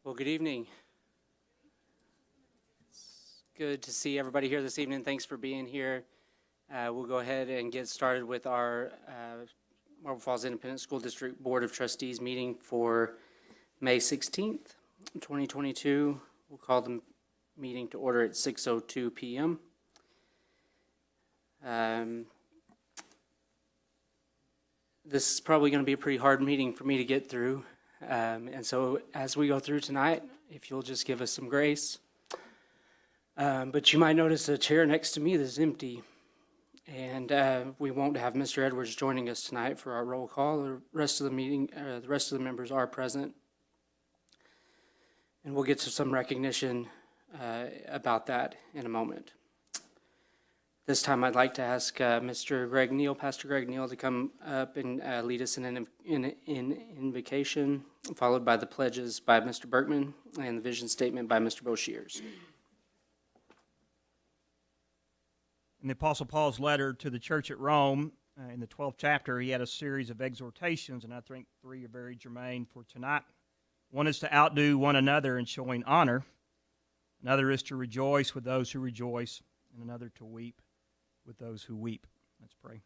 Well, good evening. It's good to see everybody here this evening. Thanks for being here. We'll go ahead and get started with our Marble Falls Independent School District Board of Trustees meeting for May 16th, 2022. We'll call the meeting to order at 6:02 p.m. This is probably going to be a pretty hard meeting for me to get through. And so as we go through tonight, if you'll just give us some grace. But you might notice a chair next to me that's empty. And we won't have Mr. Edwards joining us tonight for our roll call. The rest of the meeting, the rest of the members are present. And we'll get to some recognition about that in a moment. This time I'd like to ask Mr. Greg Neal, Pastor Greg Neal, to come up and lead us in an invocation, followed by the pledges by Mr. Berkman and the vision statement by Mr. Boshiers. In the Apostle Paul's letter to the church at Rome, in the 12th chapter, he had a series of exhortations, and I think three are very germane for tonight. One is to outdo one another in showing honor. Another is to rejoice with those who rejoice, and another to weep with those who weep. Let's pray.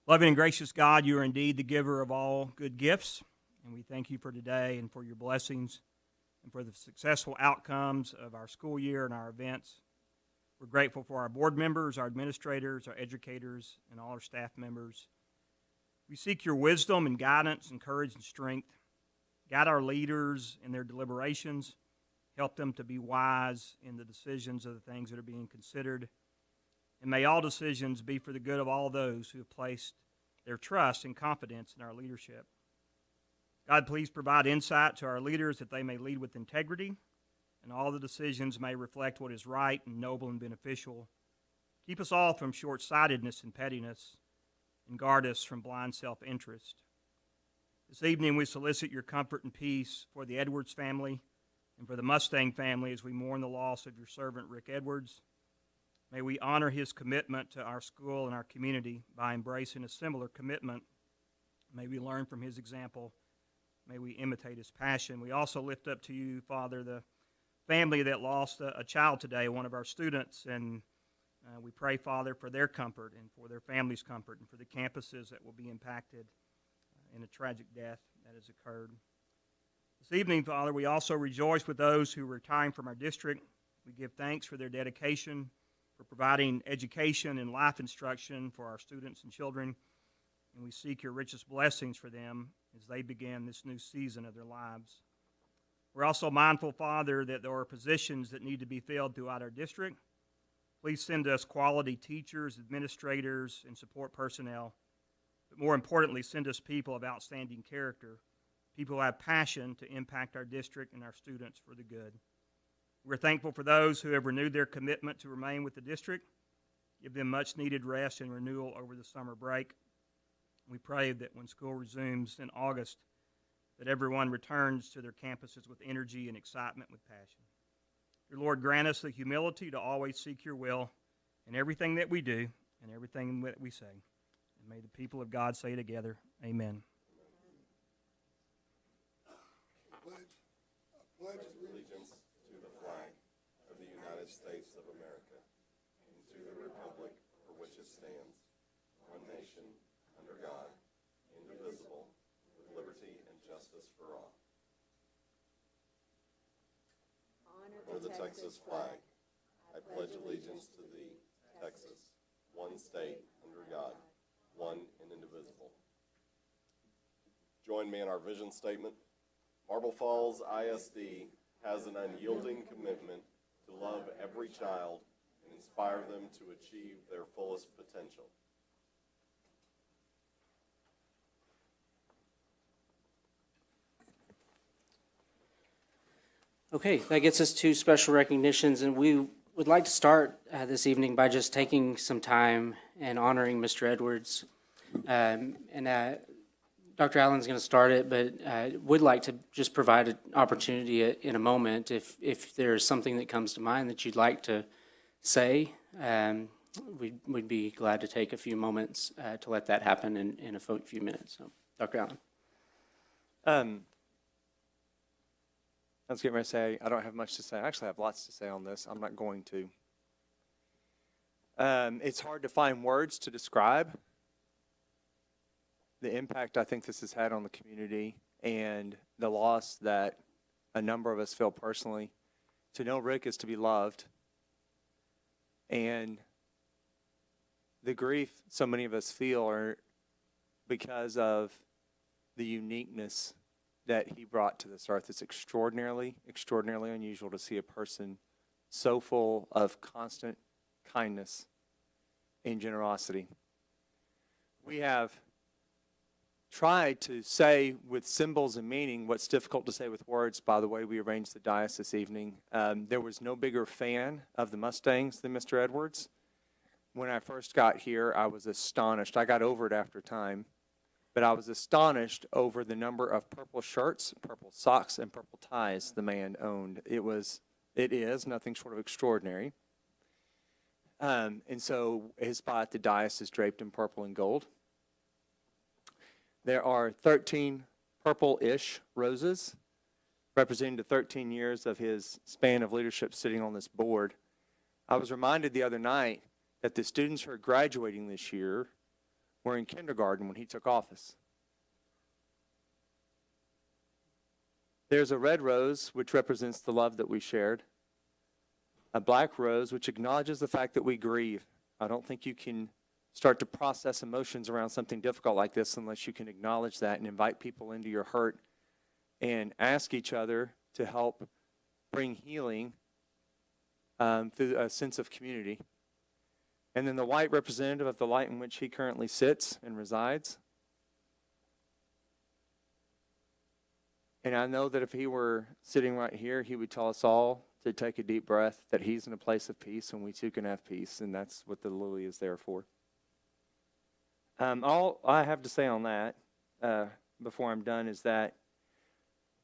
Loving and gracious God, you are indeed the giver of all good gifts, and we thank you for today and for your blessings and for the successful outcomes of our school year and our events. We're grateful for our board members, our administrators, our educators, and all our staff members. We seek your wisdom and guidance and courage and strength. Guide our leaders in their deliberations. Help them to be wise in the decisions of the things that are being considered. And may all decisions be for the good of all those who have placed their trust and confidence in our leadership. God, please provide insight to our leaders that they may lead with integrity, and all the decisions may reflect what is right and noble and beneficial. Keep us all from short-sightedness and pettiness, and guard us from blind self-interest. This evening we solicit your comfort and peace for the Edwards family and for the Mustang family as we mourn the loss of your servant Rick Edwards. May we honor his commitment to our school and our community by embracing a similar commitment. May we learn from his example. May we imitate his passion. We also lift up to you, Father, the family that lost a child today, one of our students, and we pray, Father, for their comfort and for their family's comfort and for the campuses that will be impacted in a tragic death that has occurred. This evening, Father, we also rejoice with those who are retiring from our district. We give thanks for their dedication, for providing education and life instruction for our students and children, and we seek your richest blessings for them as they begin this new season of their lives. We're also mindful, Father, that there are positions that need to be filled throughout our district. Please send us quality teachers, administrators, and support personnel, but more importantly, send us people of outstanding character, people who have passion to impact our district and our students for the good. We're thankful for those who have renewed their commitment to remain with the district. Give them much-needed rest and renewal over the summer break. We pray that when school resumes in August, that everyone returns to their campuses with energy and excitement, with passion. Dear Lord, grant us the humility to always seek your will in everything that we do and everything that we say. And may the people of God say together, amen. I pledge allegiance to the flag of the United States of America and to the republic for which it stands, one nation, under God, indivisible, with liberty and justice for all. Honor the Texas flag. I pledge allegiance to thee, Texas, one state, under God, one and indivisible. Join me in our vision statement. Marble Falls ISD has an unyielding commitment to love every child and inspire them to achieve their fullest potential. Okay, that gets us to special recognitions, and we would like to start this evening by just taking some time and honoring Mr. Edwards. Dr. Allen's going to start it, but would like to just provide an opportunity in a moment if there's something that comes to mind that you'd like to say. We'd be glad to take a few moments to let that happen in a few minutes. So, Dr. Allen. I was getting ready to say, I don't have much to say. I actually have lots to say on this. I'm not going to. It's hard to find words to describe the impact I think this has had on the community and the loss that a number of us feel personally. To know Rick is to be loved. And the grief so many of us feel are because of the uniqueness that he brought to this earth. It's extraordinarily, extraordinarily unusual to see a person so full of constant kindness and generosity. We have tried to say with symbols and meaning what's difficult to say with words by the way we arranged the dais this evening. There was no bigger fan of the Mustangs than Mr. Edwards. When I first got here, I was astonished. I got over it after time, but I was astonished over the number of purple shirts, purple socks, and purple ties the man owned. It is nothing short of extraordinary. And so his spot at the dais is draped in purple and gold. There are 13 purple-ish roses representing the 13 years of his span of leadership sitting on this board. I was reminded the other night that the students who are graduating this year were in kindergarten when he took office. There's a red rose, which represents the love that we shared. A black rose, which acknowledges the fact that we grieve. I don't think you can start to process emotions around something difficult like this unless you can acknowledge that and invite people into your hurt and ask each other to help bring healing through a sense of community. And then the white representative of the light in which he currently sits and resides. And I know that if he were sitting right here, he would tell us all to take a deep breath, that he's in a place of peace and we too can have peace, and that's what the lily is there for. All I have to say on that before I'm done is that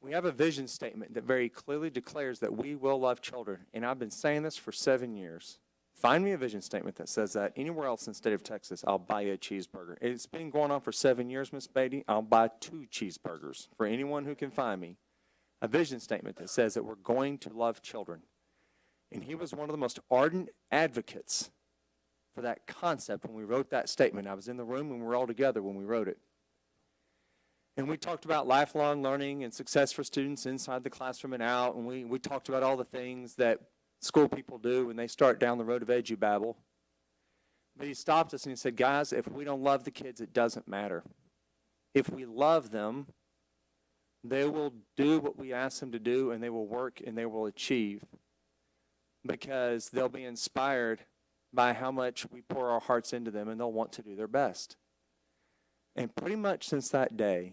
we have a vision statement that very clearly declares that we will love children. And I've been saying this for 7 years. Find me a vision statement that says that. Anywhere else in the state of Texas, I'll buy you a cheeseburger. It's been going on for 7 years, Miss Beatty. I'll buy 2 cheeseburgers for anyone who can find me. A vision statement that says that we're going to love children. And he was one of the most ardent advocates for that concept when we wrote that statement. I was in the room when we were all together when we wrote it. And we talked about lifelong learning and success for students inside the classroom and out. And we talked about all the things that school people do when they start down the road of edubabble. But he stopped us and he said, guys, if we don't love the kids, it doesn't matter. If we love them, they will do what we ask them to do, and they will work and they will achieve, because they'll be inspired by how much we pour our hearts into them, and they'll want to do their best. And pretty much since that day,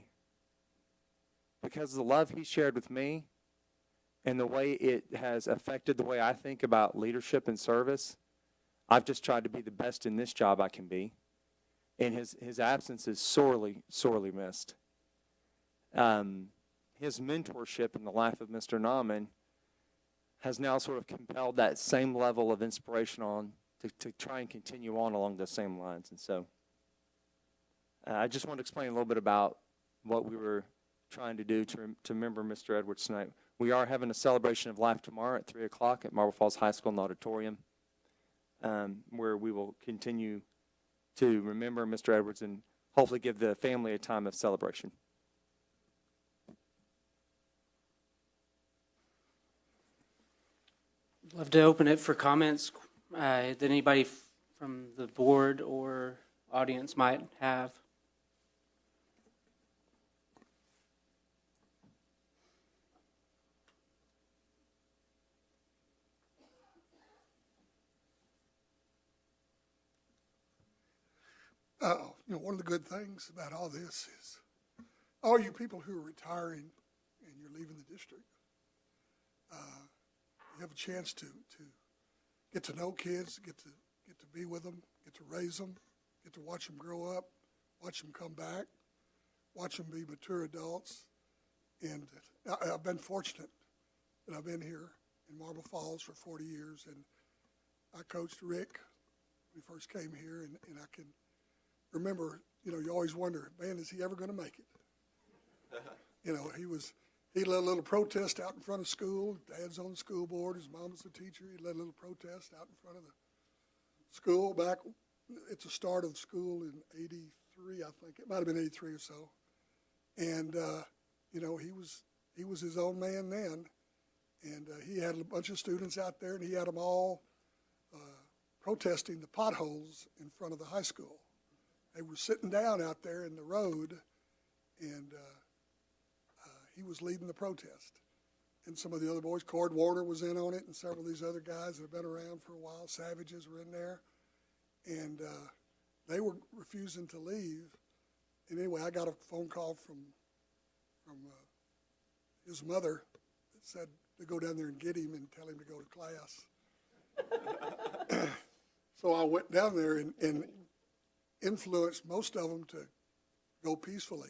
because of the love he shared with me and the way it has affected the way I think about leadership and service, I've just tried to be the best in this job I can be. And his absence is sorely, sorely missed. His mentorship in the life of Mr. Nauman has now sort of compelled that same level of inspiration on to try and continue on along those same lines. And so I just want to explain a little bit about what we were trying to do to remember Mr. Edwards tonight. We are having a celebration of life tomorrow at 3 o'clock at Marble Falls High School in the auditorium, where we will continue to remember Mr. Edwards and hopefully give the family a time of celebration. Love to open it for comments that anybody from the board or audience might have. One of the good things about all this is all you people who are retiring and you're leaving the district, you have a chance to get to know kids, get to be with them, get to raise them, get to watch them grow up, watch them come back, watch them be mature adults. And I've been fortunate that I've been here in Marble Falls for 40 years, and I coached Rick when he first came here, and I can remember, you always wonder, man, is he ever going to make it? He was He led a little protest out in front of school. Dad's on the school board. His mom's a teacher. He led a little protest out in front of the school back at the start of the school in '83, I think. It might have been '83 or so. And, he was his own man then. And he had a bunch of students out there, and he had them all protesting the potholes in front of the high school. They were sitting down out there in the road, and he was leading the protest. And some of the other boys, Cord Warner was in on it, and several of these other guys that have been around for a while, Savages were in there. And they were refusing to leave. And anyway, I got a phone call from his mother that said to go down there and get him and tell him to go to class. So I went down there and influenced most of them to go peacefully.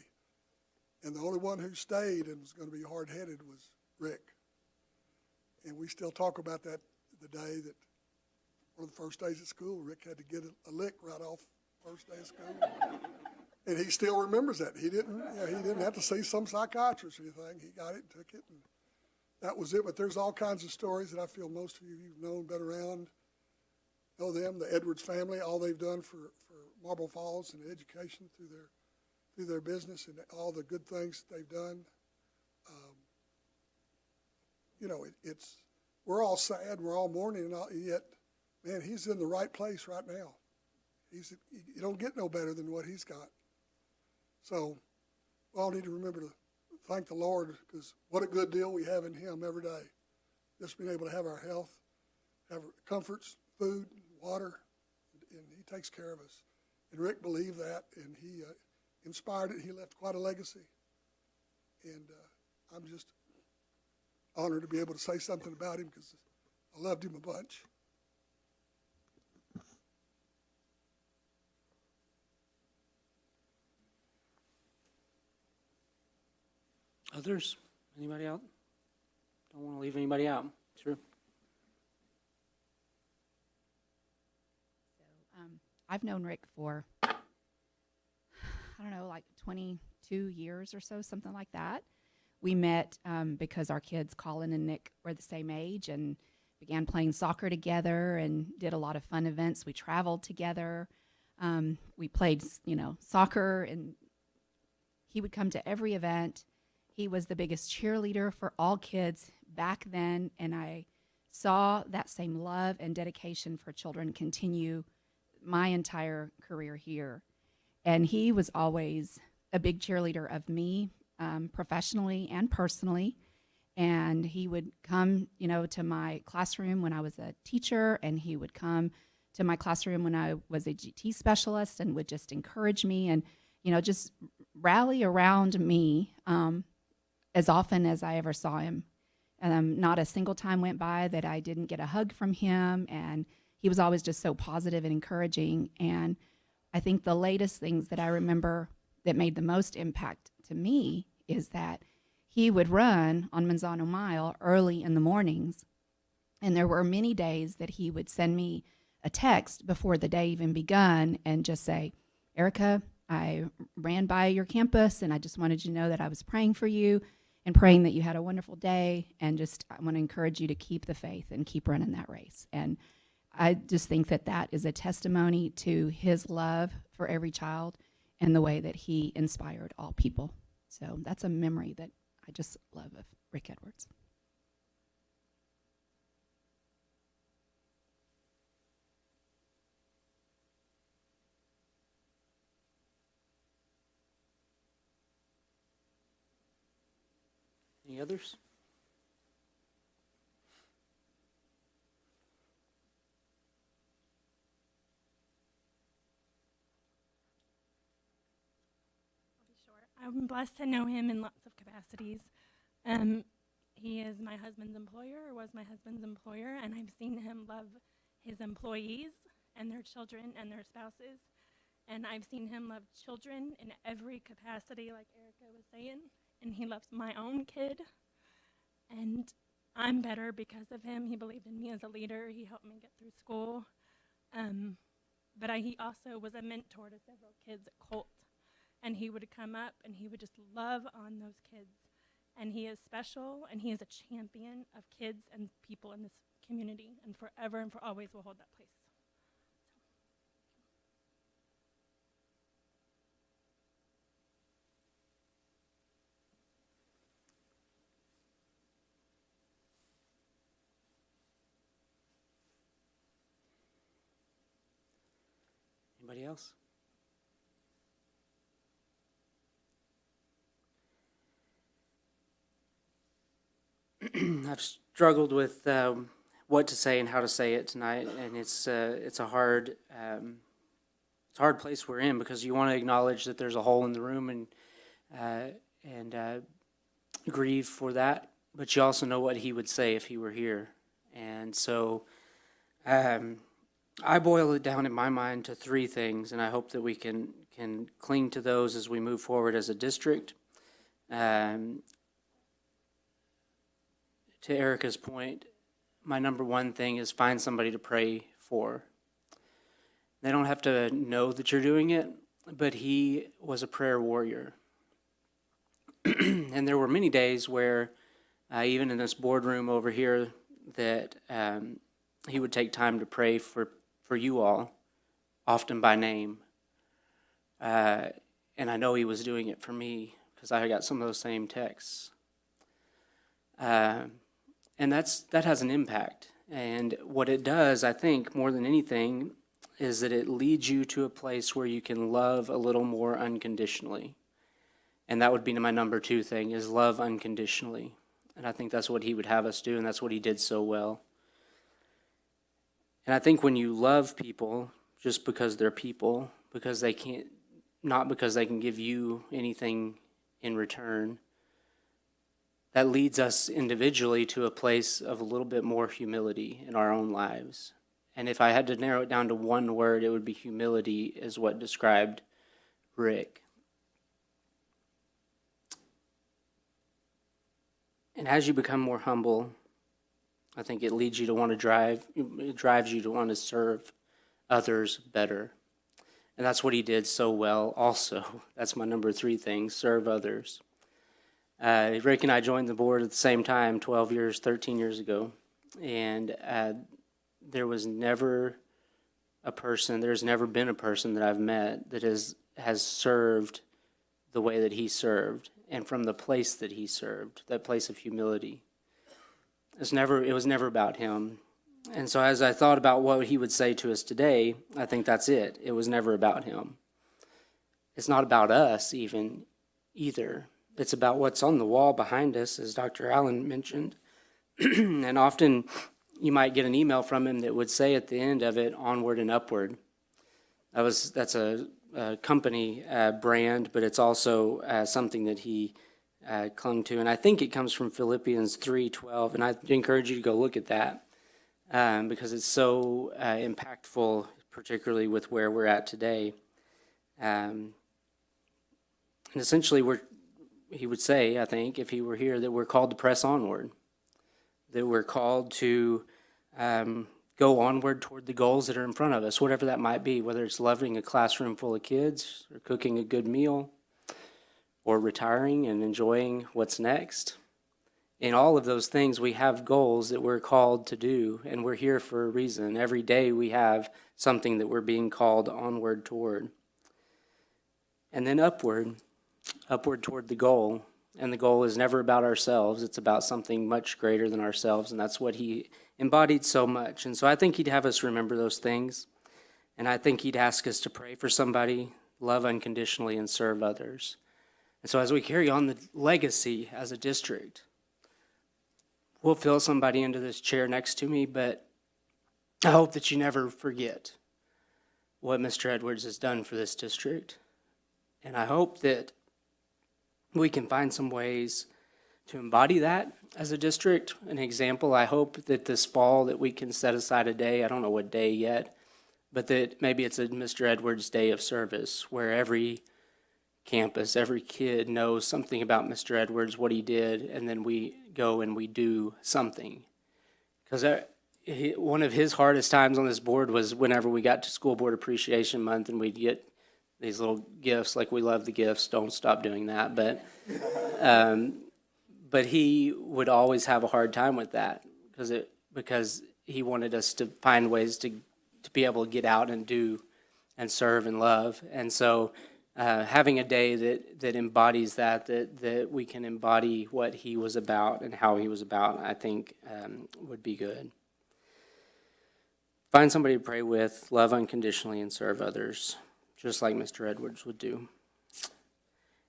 And the only one who stayed and was going to be hard-headed was Rick. And we still talk about that the day that one of the first days at school, Rick had to get a lick right off first day of school. And he still remembers that. He didn't have to see some psychiatrist or anything. He got it and took it, and that was it. But there's all kinds of stories that I feel most of you've known, been around, know them, the Edwards family, all they've done for Marble Falls and education through their business and all the good things that they've done. We're all sad, we're all mourning, and yet, man, he's in the right place right now. You don't get no better than what he's got. So we all need to remember to thank the Lord, because what a good deal we have in him every day. Just being able to have our health, have comforts, food, water, and he takes care of us. And Rick believed that, and he inspired it. He left quite a legacy. And I'm just honored to be able to say something about him, because I loved him a bunch. Others? Anybody out? Don't want to leave anybody out. Sure. So, I've known Rick for, I don't know, like 22 years or so, something like that. We met because our kids, Colin and Nick, were the same age and began playing soccer together and did a lot of fun events. We traveled together. We played, soccer, and he would come to every event. He was the biggest cheerleader for all kids back then, and I saw that same love and dedication for children continue my entire career here. And he was always a big cheerleader of me, professionally and personally. And he would come, to my classroom when I was a teacher, and he would come to my classroom when I was a GT specialist, and would just encourage me and, just rally around me as often as I ever saw him. Not a single time went by that I didn't get a hug from him, and he was always just so positive and encouraging. And I think the latest things that I remember that made the most impact to me is that he would run on Manzano Mile early in the mornings, and there were many days that he would send me a text before the day even begun and just say, "Erica, I ran by your campus, and I just wanted you to know that I was praying for you and praying that you had a wonderful day, and just I want to encourage you to keep the faith and keep running that race." And I just think that that is a testimony to his love for every child and the way that he inspired all people. So that's a memory that I just love of Rick Edwards. Any others? I'll be short. I'm blessed to know him in lots of capacities. He is my husband's employer, or was my husband's employer, and I've seen him love his employees and their children and their spouses. And I've seen him love children in every capacity, like Erica was saying. And he loves my own kid. And I'm better because of him. He believed in me as a leader. He helped me get through school. But he also was a mentor to several kids at Colt. And he would come up and he would just love on those kids and he is special, and he is a champion of kids and people in this community, and forever and for always will hold that place. Anybody else? I've struggled with what to say and how to say it tonight, and it's a hard place we're in, because you want to acknowledge that there's a hole in the room and grieve for that, but you also know what he would say if he were here, and so I boil it down in my mind to three things, and I hope that we can cling to those as we move forward as a district. To Erica's point, my number one thing is find somebody to pray for. They don't have to know that you're doing it, but he was a prayer warrior. And there were many days where, even in this boardroom over here, that he would take time to pray for you all, often by name. And I know he was doing it for me, because I got some of those same texts. And that has an impact. And what it does, I think, more than anything, is that it leads you to a place where you can love a little more unconditionally. And that would be my number two thing, is love unconditionally. And I think that's what he would have us do, and that's what he did so well. And I think when you love people just because they're people, because they can't, not because they can give you anything in return, that leads us individually to a place of a little bit more humility in our own lives. And if I had to narrow it down to one word, it would be humility, is what described Rick. And as you become more humble, I think it leads you to want to it drives you to want to serve others better. And that's what he did so well also. That's my number three thing, serve others. Rick and I joined the board at the same time 13 years ago. And there's never been a person that I've met that has served the way that he served, and from the place that he served, that place of humility. It was never about him. And so as I thought about what he would say to us today, I think that's it. It was never about him. It's not about us either. It's about what's on the wall behind us, as Dr. Allen mentioned. And often you might get an email from him that would say at the end of it, onward and upward. That's a company brand, but it's also something that he clung to. And I think it comes from Philippians 3:12, and I encourage you to go look at that because it's so impactful, particularly with where we're at today. And essentially, he would say, I think, if he were here, that we're called to press onward, that we're called to go onward toward the goals that are in front of us, whatever that might be, whether it's loving a classroom full of kids, or cooking a good meal, or retiring and enjoying what's next. In all of those things, we have goals that we're called to do, and we're here for a reason. Every day we have something that we're being called onward toward. And then upward toward the goal. And the goal is never about ourselves. It's about something much greater than ourselves, and that's what he embodied so much. And so I think he'd have us remember those things, and I think he'd ask us to pray for somebody, love unconditionally, and serve others. And so as we carry on the legacy as a district, we'll fill somebody into this chair next to me, but I hope that you never forget what Mr. Edwards has done for this district. And I hope that we can find some ways to embody that as a district. An example, I hope that this fall that we can set aside a day, I don't know what day yet, but that maybe it's a Mr. Edwards Day of Service where every campus, every kid knows something about Mr. Edwards, what he did, and then we go and we do something. Because one of his hardest times on this board was whenever we got to School Board Appreciation Month and we'd get these little gifts, like we love the gifts, don't stop doing that. but he would always have a hard time with that because he wanted us to find ways to be able to get out and do and serve and love. And so having a day that embodies that we can embody what he was about and how he was about, I think would be good. Find somebody to pray with, love unconditionally, and serve others, just like Mr. Edwards would do.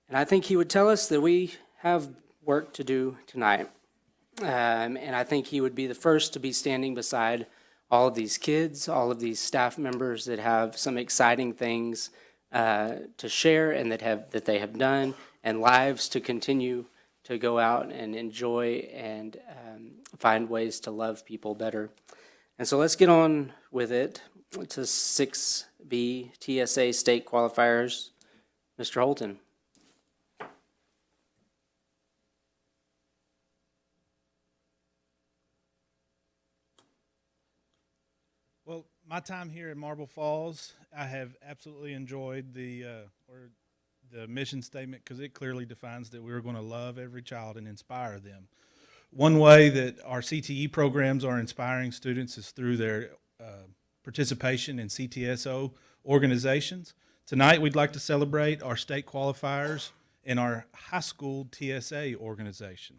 And I think he would tell us that we have work to do tonight. And I think he would be the first to be standing beside all of these kids, all of these staff members that have some exciting things to share and that they have done, and lives to continue to go out and enjoy and find ways to love people better. And so let's get on with it to 6B TSA state qualifiers. Mr. Holton. Well, my time here at Marble Falls, I have absolutely enjoyed the mission statement, because it clearly defines that we're going to love every child and inspire them. One way that our CTE programs are inspiring students is through their participation in CTSO organizations. Tonight, we'd like to celebrate our state qualifiers in our high school TSA organization.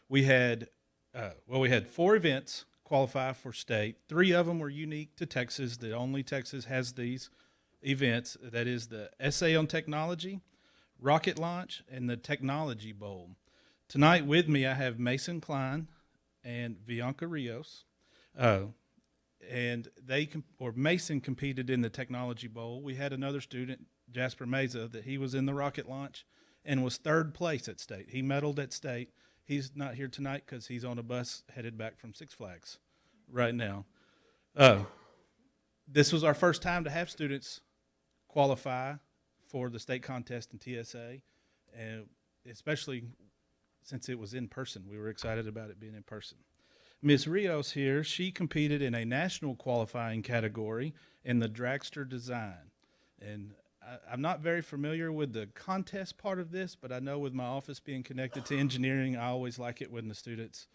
We had 4 events qualify for state. 3 of them were unique to Texas. That only Texas has these events. That is the Essay on Technology, Rocket Launch, and the Technology Bowl. Tonight with me I have Mason Klein and Bianca Rios. And Mason competed in the Technology Bowl. We had another student, Jasper Meza, that he was in the Rocket Launch and was 3rd place at state. He medaled at state. He's not here tonight because he's on a bus headed back from Six Flags right now. This was our first time to have students qualify for the state contest in TSA, and especially since it was in person. We were excited about it being in person. Ms. Rios here, she competed in a national qualifying category in the dragster design. And I'm not very familiar with the contest part of this, but I know with my office being connected to engineering, I always like it when the students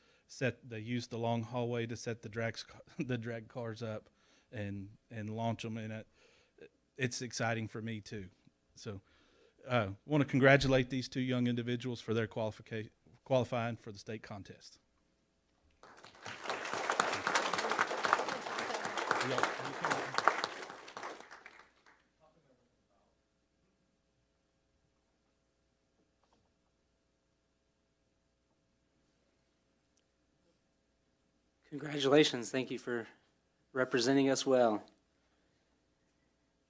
they use the long hallway to set the drag cars up and launch them, and it's exciting for me too. So I want to congratulate these 2 young individuals for their qualifying for the state contest. Congratulations. Thank you for representing us well.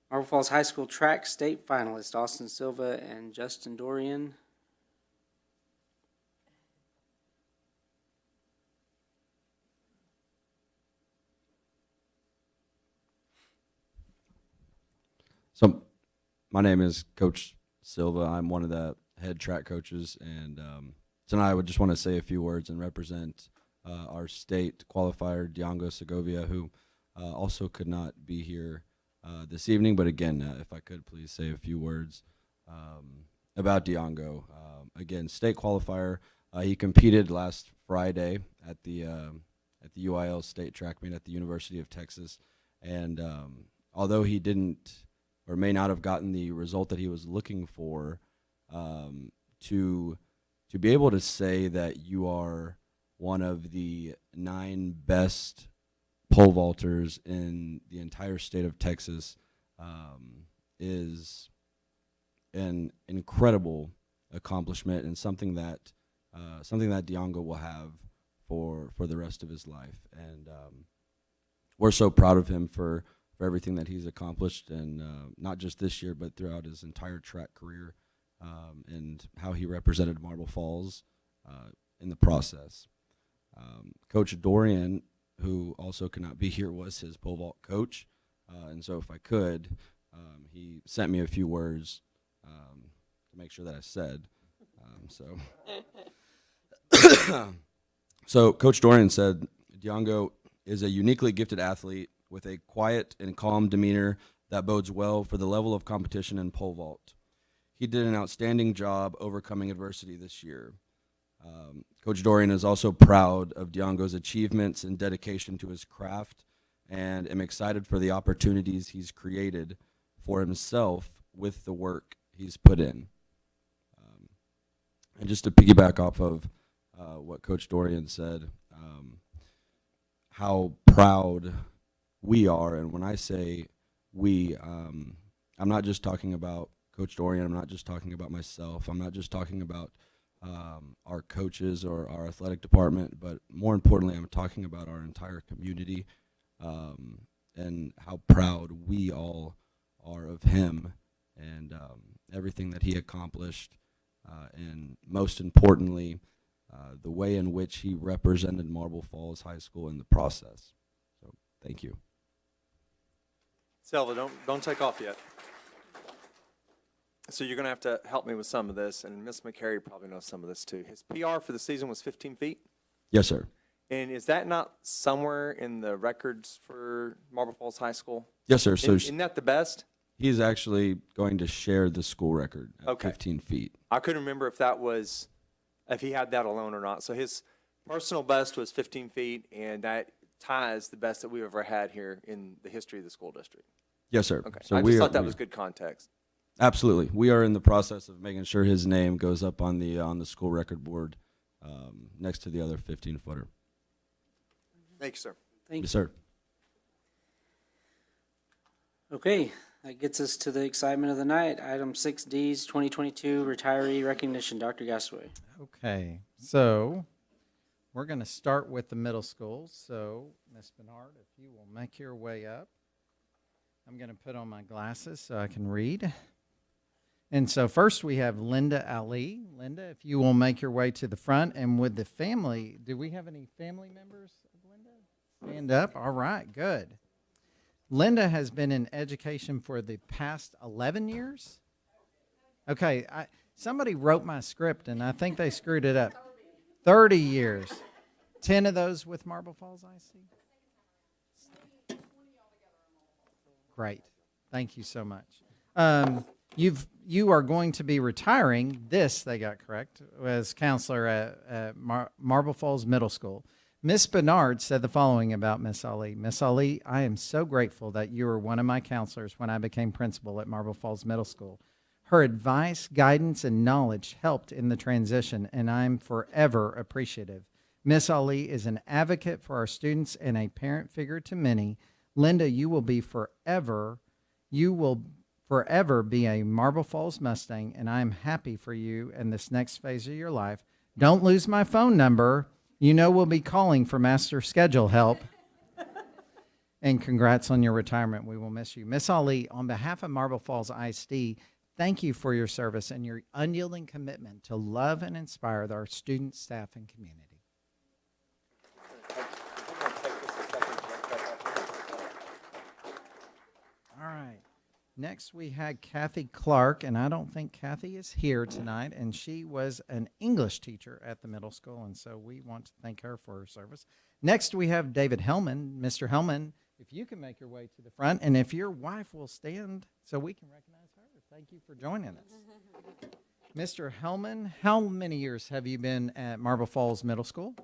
Marble Falls High School track state finalist Austin Silva and Justin Dorian. So my name is Coach Silva. I'm one of the head track coaches, and tonight I would just want to say a few words and represent our state qualifier, Diongo Segovia, who also could not be here this evening. But again, if I could please say a few words about Diongo. Again, state qualifier. He competed last Friday at the UIL state track meet at the University of Texas, and although he didn't or may not have gotten the result that he was looking for, to be able to say that you are one of the 9 best pole vaulters in the entire state of Texas is an incredible accomplishment, and something that Diongo will have for the rest of his life. And we're so proud of him for everything that he's accomplished, and not just this year, but throughout his entire track career, and how he represented Marble Falls in the process. Coach Dorian, who also could not be here, was his pole vault coach, and so if I could, he sent me a few words to make sure that I said. So Coach Dorian said, Diongo is a uniquely gifted athlete with a quiet and calm demeanor that bodes well for the level of competition in pole vault. He did an outstanding job overcoming adversity this year. Coach Dorian is also proud of Diongo's achievements and dedication to his craft, and am excited for the opportunities he's created for himself with the work he's put in. And just to piggyback off of what Coach Dorian said, how proud we are, and when I say we, I'm not just talking about Coach Dorian, I'm not just talking about myself, I'm not just talking about our coaches or our athletic department, but more importantly, I'm talking about our entire community, and how proud we all are of him and everything that he accomplished, and most importantly, the way in which he represented Marble Falls High School in the process. So, thank you. Silva, don't take off yet. So you're going to have to help me with some of this, and Miss McCary probably knows some of this too. His PR for the season was 15 feet. Yes, sir. And is that not somewhere in the records for Marble Falls High School? Yes, sir. So Isn't that the best? he's actually going to share the school record at Okay. 15 feet. I couldn't remember if he had that alone or not. So his personal best was 15 feet, and that ties the best that we've ever had here in the history of the school district. Yes, sir. Okay. So I we just are- thought that we- was good context. Absolutely. We are in the process of making sure his name goes up on the school record board, next to the other 15-footer. Thank you, sir. Thank Yes, you. sir. Okay, that gets us to the excitement of the night. Item 6D's 2022 retiree recognition. Dr. Gasaway. Okay, so we're going to start with the middle school. So, Ms. Bernard, if you will make your way up. I'm going to put on my glasses so I can read. And so first we have Linda Ali. Linda, if you will make your way to the front, and with the family, do we have any family members of Linda? Stand up. All right, good. Linda has been in education for the past 11 years. Okay, somebody wrote my script, and I think they screwed it up. 30 years. 10 of those with Marble Falls IC? Great. Thank you so much. You are going to be retiring, they got correct, as counselor at Marble Falls Middle School. Miss Bernard said the following about Miss Ali. Miss Ali, I am so grateful that you were one of my counselors when I became principal at Marble Falls Middle School. Her advice, guidance, and knowledge helped in the transition, and I'm forever appreciative. Miss Ali is an advocate for our students and a parent figure to many. Linda, you will forever be a Marble Falls Mustang, and I am happy for you in this next phase of your life. Don't lose my phone number. You know we'll be calling for master schedule help. And congrats on your retirement. We will miss you. Miss Ali, on behalf of Marble Falls ISD, thank you for your service and your unyielding commitment to love and inspire our students, staff, and community. All right. Next, we had Kathy Clark, and I don't think Kathy is here tonight, and she was an English teacher at the middle school, and so we want to thank her for her service. Next, we have David Hellman. Mr. Hellman, if you can make your way to the front, and if your wife will stand so we can recognize her, thank you for joining us. Mr. Hellman, how many years have you been at Marble Falls Middle School?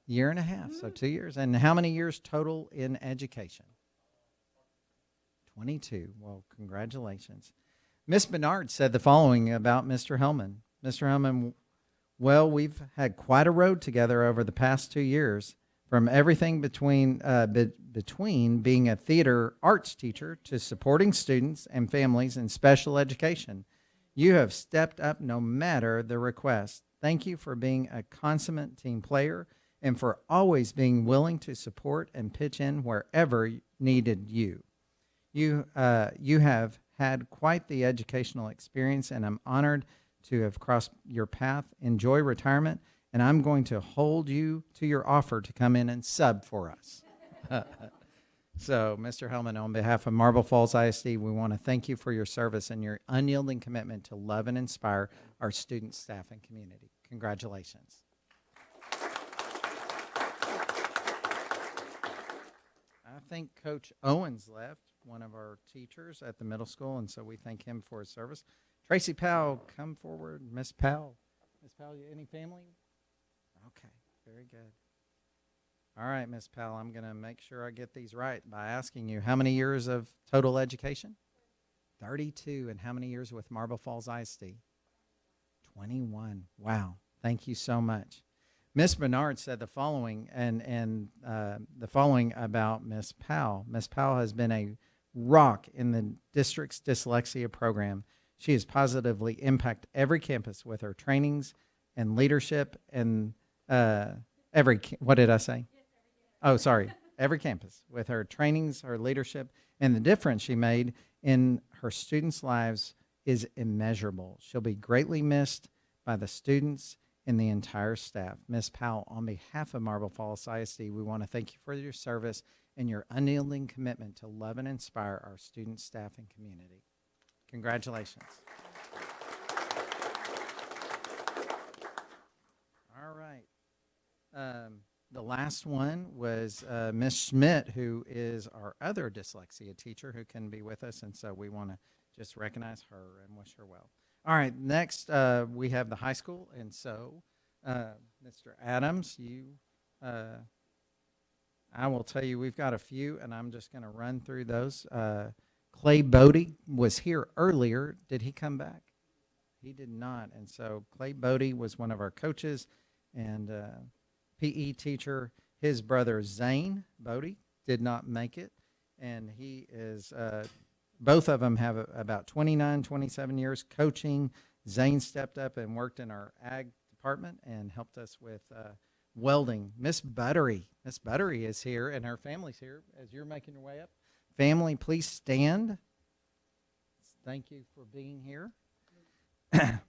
Year and a half, so 2 years. And how many years total in education? 22. Well, congratulations. Miss Bernard said the following about Mr. Hellman. Mr. Hellman, well, we've had quite a road together over the past 2 years, from everything between being a theater arts teacher to supporting students and families in special education. You have stepped up no matter the request. Thank you for being a consummate team player and for always being willing to support and pitch in wherever needed you. You have had quite the educational experience, and I'm honored to have crossed your path. Enjoy retirement, and I'm going to hold you to your offer to come in and sub for us. So, Mr. Hellman, on behalf of Marble Falls ISD, we want to thank you for your service and your unyielding commitment to love and inspire our students, staff, and community. Congratulations. I think Coach Owens left, one of our teachers at the middle school, and so we thank him for his service. Tracy Powell, come forward. Miss Powell. Miss Powell, any family? Okay, very good. All right, Miss Powell, I'm going to make sure I get these right by asking you, how many years of total education? 32. And how many years with Marble Falls ISD? 21. Wow. Thank you so much. Miss Bernard said the following, and the following about Miss Powell. Miss Powell has been a rock in the district's dyslexia program. She has positively impacted every campus with her trainings and leadership and what did I say? Oh, sorry. Every campus with her trainings, her leadership, and the difference she made in her students' lives is immeasurable. She'll be greatly missed by the students and the entire staff. Ms. Powell, on behalf of Marble Falls ISD, we want to thank you for your service and your unyielding commitment to love and inspire our students, staff, and community. Congratulations. All right. The last one was Ms. Schmidt, who is our other dyslexia teacher who can be with us, and so we want to just recognize her and wish her well. All right, next we have the high school, and so Mr. Adams, I will tell you we've got a few, and I'm just going to run through those. Clay Bodie was here earlier. Did he come back? He did not, and so Clay Bodie was one of our coaches and PE teacher. His brother Zane Bodie did not make it, and he is both of them have about 29, 27 years coaching. Zane stepped up and worked in our ag department and helped us with welding. Miss Buttery is here, and her family's here as you're making your way up. Family, please stand. Thank you for being here.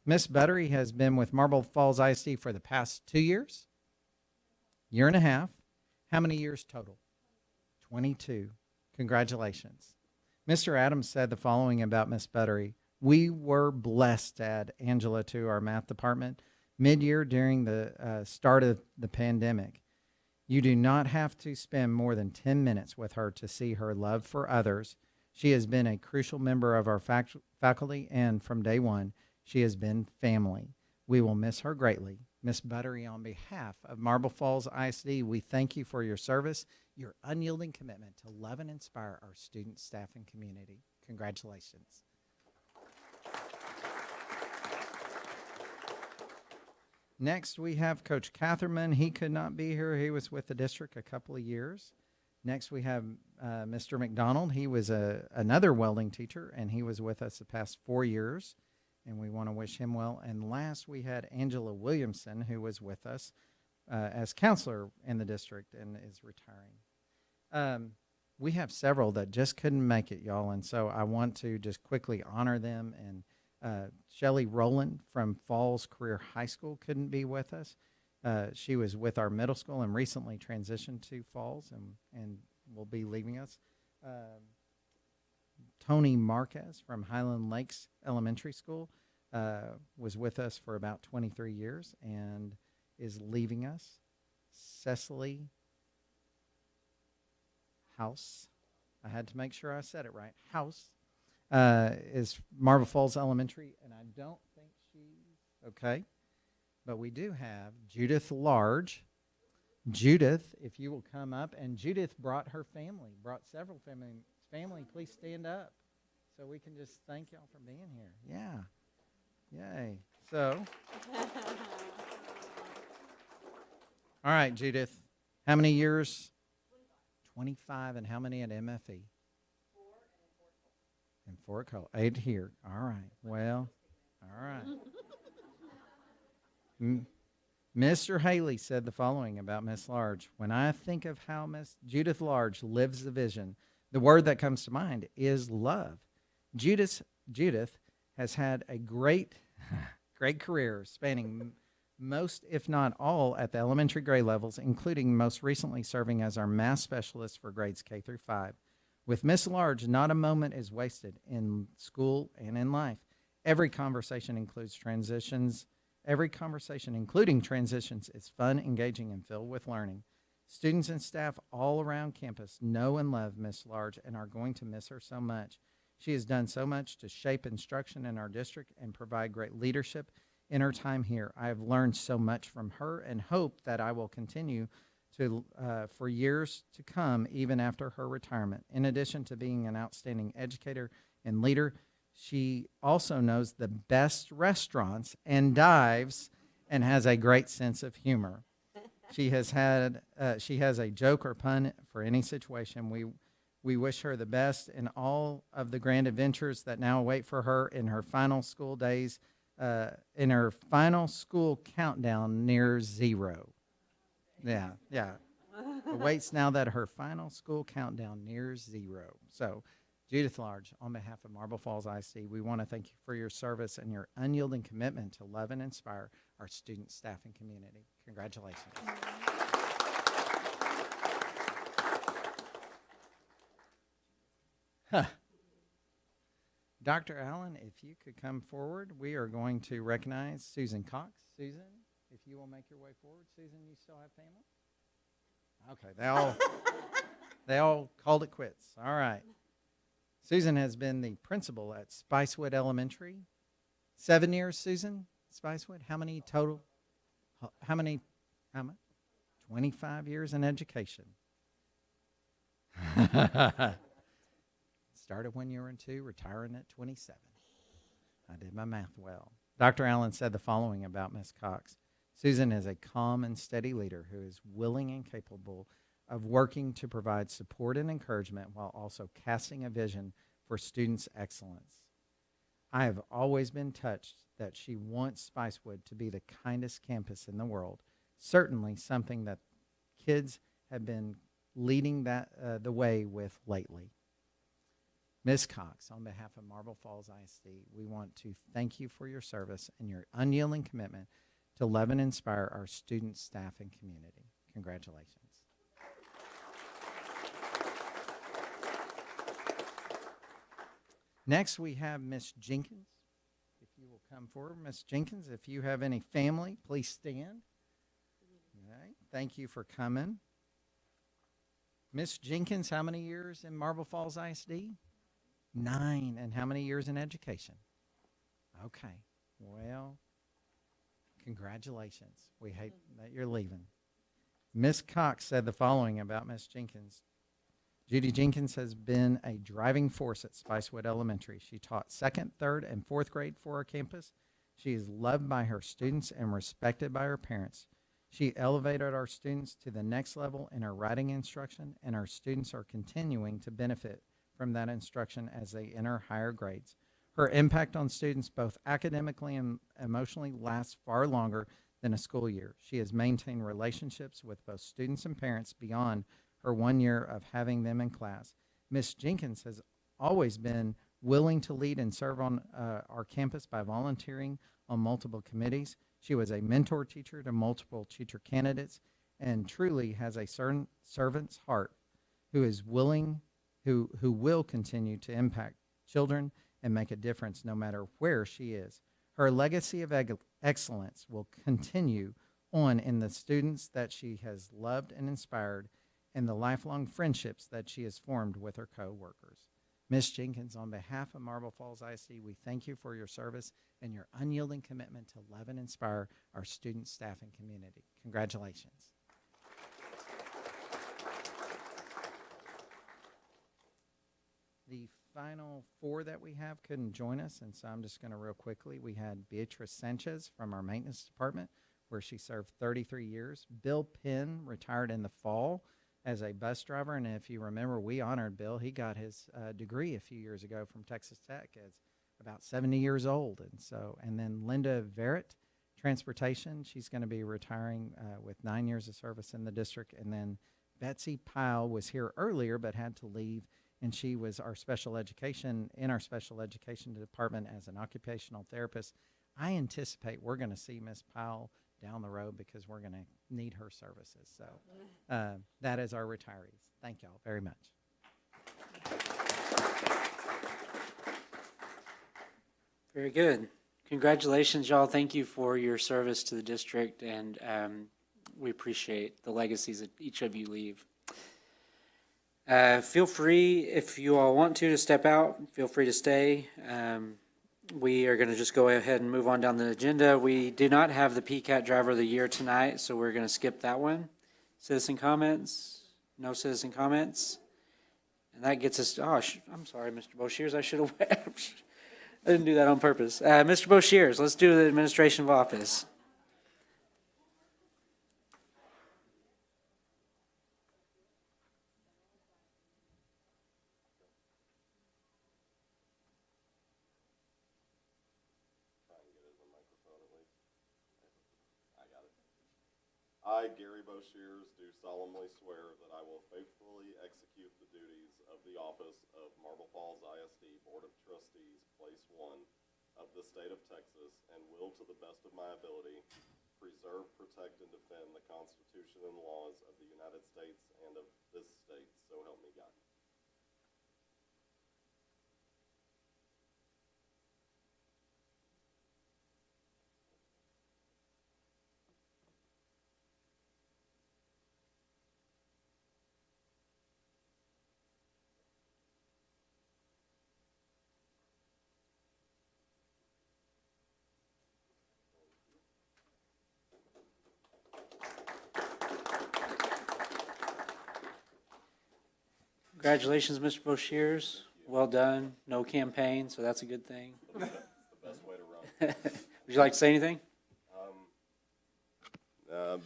Miss Buttery has been with Marble Falls ISD for the past 2 years, year and a half. How many years total? 22. Congratulations. Mr. Adams said the following about Miss Buttery. We were blessed to add Angela to our math department mid-year during the start of the pandemic. You do not have to spend more than 10 minutes with her to see her love for others. She has been a crucial member of our faculty, and from day one, she has been family. We will miss her greatly. Miss Buttery, on behalf of Marble Falls ISD, we thank you for your service, your unyielding commitment to love and inspire our students, staff, and community. Congratulations. Next, we have Coach Catherman. He could not be here. He was with the district a couple of years. Next, we have Mr. McDonald. He was another welding teacher, and he was with us the past 4 years, and we want to wish him well. And last, we had Angela Williamson, who was with us as counselor in the district and is retiring. We have several that just couldn't make it, y'all, and so I want to just quickly honor them. And Shelley Rowland from Falls Career High School couldn't be with us. She was with our middle school and recently transitioned to Falls and will be leaving us. Tony Marquez from Highland Lakes Elementary School was with us for about 23 years and is leaving us. Cecily House, I had to make sure I said it right, House, is Marble Falls Elementary, and I don't think she's okay. But we do have Judith Large. Judith, if you will come up, and Judith brought her family, brought several family. Family, please stand up so we can just thank y'all for being here. Yeah. Yay. So, all right, Judith, how many years? 25, and how many at MFE? 4 and 4 at Cole. 8 here. All right. Well, all right. Mr. Haley said the following about Miss Large. When I think of how Miss Judith Large lives the vision, the word that comes to mind is love. Judith has had a great career spanning most, if not all, at the elementary grade levels, including most recently serving as our math specialist for grades K through 5. With Miss Large, not a moment is wasted in school and in life. Every conversation, including transitions, is fun, engaging, and filled with learning. Students and staff all around campus know and love Miss Large and are going to miss her so much. She has done so much to shape instruction in our district and provide great leadership in her time here. I have learned so much from her and hope that I will continue to for years to come, even after her retirement. In addition to being an outstanding educator and leader, she also knows the best restaurants and dives and has a great sense of humor. She has a joke or pun for any situation. We wish her the best in all of the grand adventures that now await for her in her final school days, in her final school countdown near zero. Yeah. Awaits now that her final school countdown nears zero. So, Judith Large, on behalf of Marble Falls ISD, we want to thank you for your service and your unyielding commitment to love and inspire our students, staff, and community. Congratulations. Dr. Allen, if you could come forward, we are going to recognize Susan Cox. Susan, if you will make your way forward. Susan, you still have family? Okay, they all called it quits. All right. Susan has been the principal at Spicewood Elementary. 7 years, Susan, Spicewood. How many total? How much? 25 years in education. Started when you were in 2, retiring at 27. I did my math well. Dr. Allen said the following about Ms. Cox. Susan is a calm and steady leader who is willing and capable of working to provide support and encouragement while also casting a vision for students' excellence. I have always been touched that she wants Spicewood to be the kindest campus in the world, certainly something that kids have been leading the way with lately. Ms. Cox, on behalf of Marble Falls ISD, we want to thank you for your service and your unyielding commitment to love and inspire our students, staff, and community. Congratulations. Next, we have Miss Jenkins. If you will come forward. Miss Jenkins, if you have any family, please stand. Okay. Thank you for coming. Miss Jenkins, how many years in Marble Falls ISD? 9. And how many years in education? Okay. Well, congratulations. We hate that you're leaving. Miss Cox said the following about Miss Jenkins. Judy Jenkins has been a driving force at Spicewood Elementary. She taught 2nd, 3rd, and 4th grade for our campus. She is loved by her students and respected by her parents. She elevated our students to the next level in her writing instruction, and our students are continuing to benefit from that instruction as they enter higher grades. Her impact on students, both academically and emotionally, lasts far longer than a school year. She has maintained relationships with both students and parents beyond her 1 year of having them in class. Miss Jenkins has always been willing to lead and serve on our campus by volunteering on multiple committees. She was a mentor teacher to multiple teacher candidates and truly has a servant's heart who is willing, who will continue to impact children and make a difference no matter where she is. Her legacy of excellence will continue on in the students that she has loved and inspired and the lifelong friendships that she has formed with her co-workers. Ms. Jenkins, on behalf of Marble Falls ISD, we thank you for your service and your unyielding commitment to love and inspire our students, staff, and community. Congratulations. The final 4 that we have couldn't join us, and so I'm just going to real quickly. We had Beatrice Sanchez from our maintenance department, where she served 33 years. Bill Penn retired in the fall as a bus driver, and if you remember, we honored Bill. He got his degree a few years ago from Texas Tech as about 70 years old. And then Linda Verrett, transportation. She's going to be retiring with 9 years of service in the district. And then Betsy Pyle was here earlier but had to leave, and she was our special education department as an occupational therapist. I anticipate we're going to see Miss Pyle down the road because we're going to need her services. So that is our retirees. Thank y'all very much. Very good. Congratulations, y'all. Thank you for your service to the district, and we appreciate the legacies that each of you leave. Feel free, if you all want to step out, feel free to stay. we are going to just go ahead and move on down the agenda. We do not have the PCAT Driver of the Year tonight, so we're going to skip that one. Citizen comments? No citizen comments? And that gets us, I'm sorry, Mr. Boshears, I should have, I didn't do that on purpose. Mr. Boshears, let's do the administration of office. I, Gary Boshears, do solemnly swear that I will faithfully execute the duties of the office of Marble Falls ISD Board of Trustees, Place 1 of the state of Texas, and will, to the best of my ability, preserve, protect, and defend the Constitution and laws of the United States and of this state, so help me God. Congratulations, Mr. Boshears. Well done. No campaign, so that's a good thing. It's the best way to run. Would you like to say anything? I'm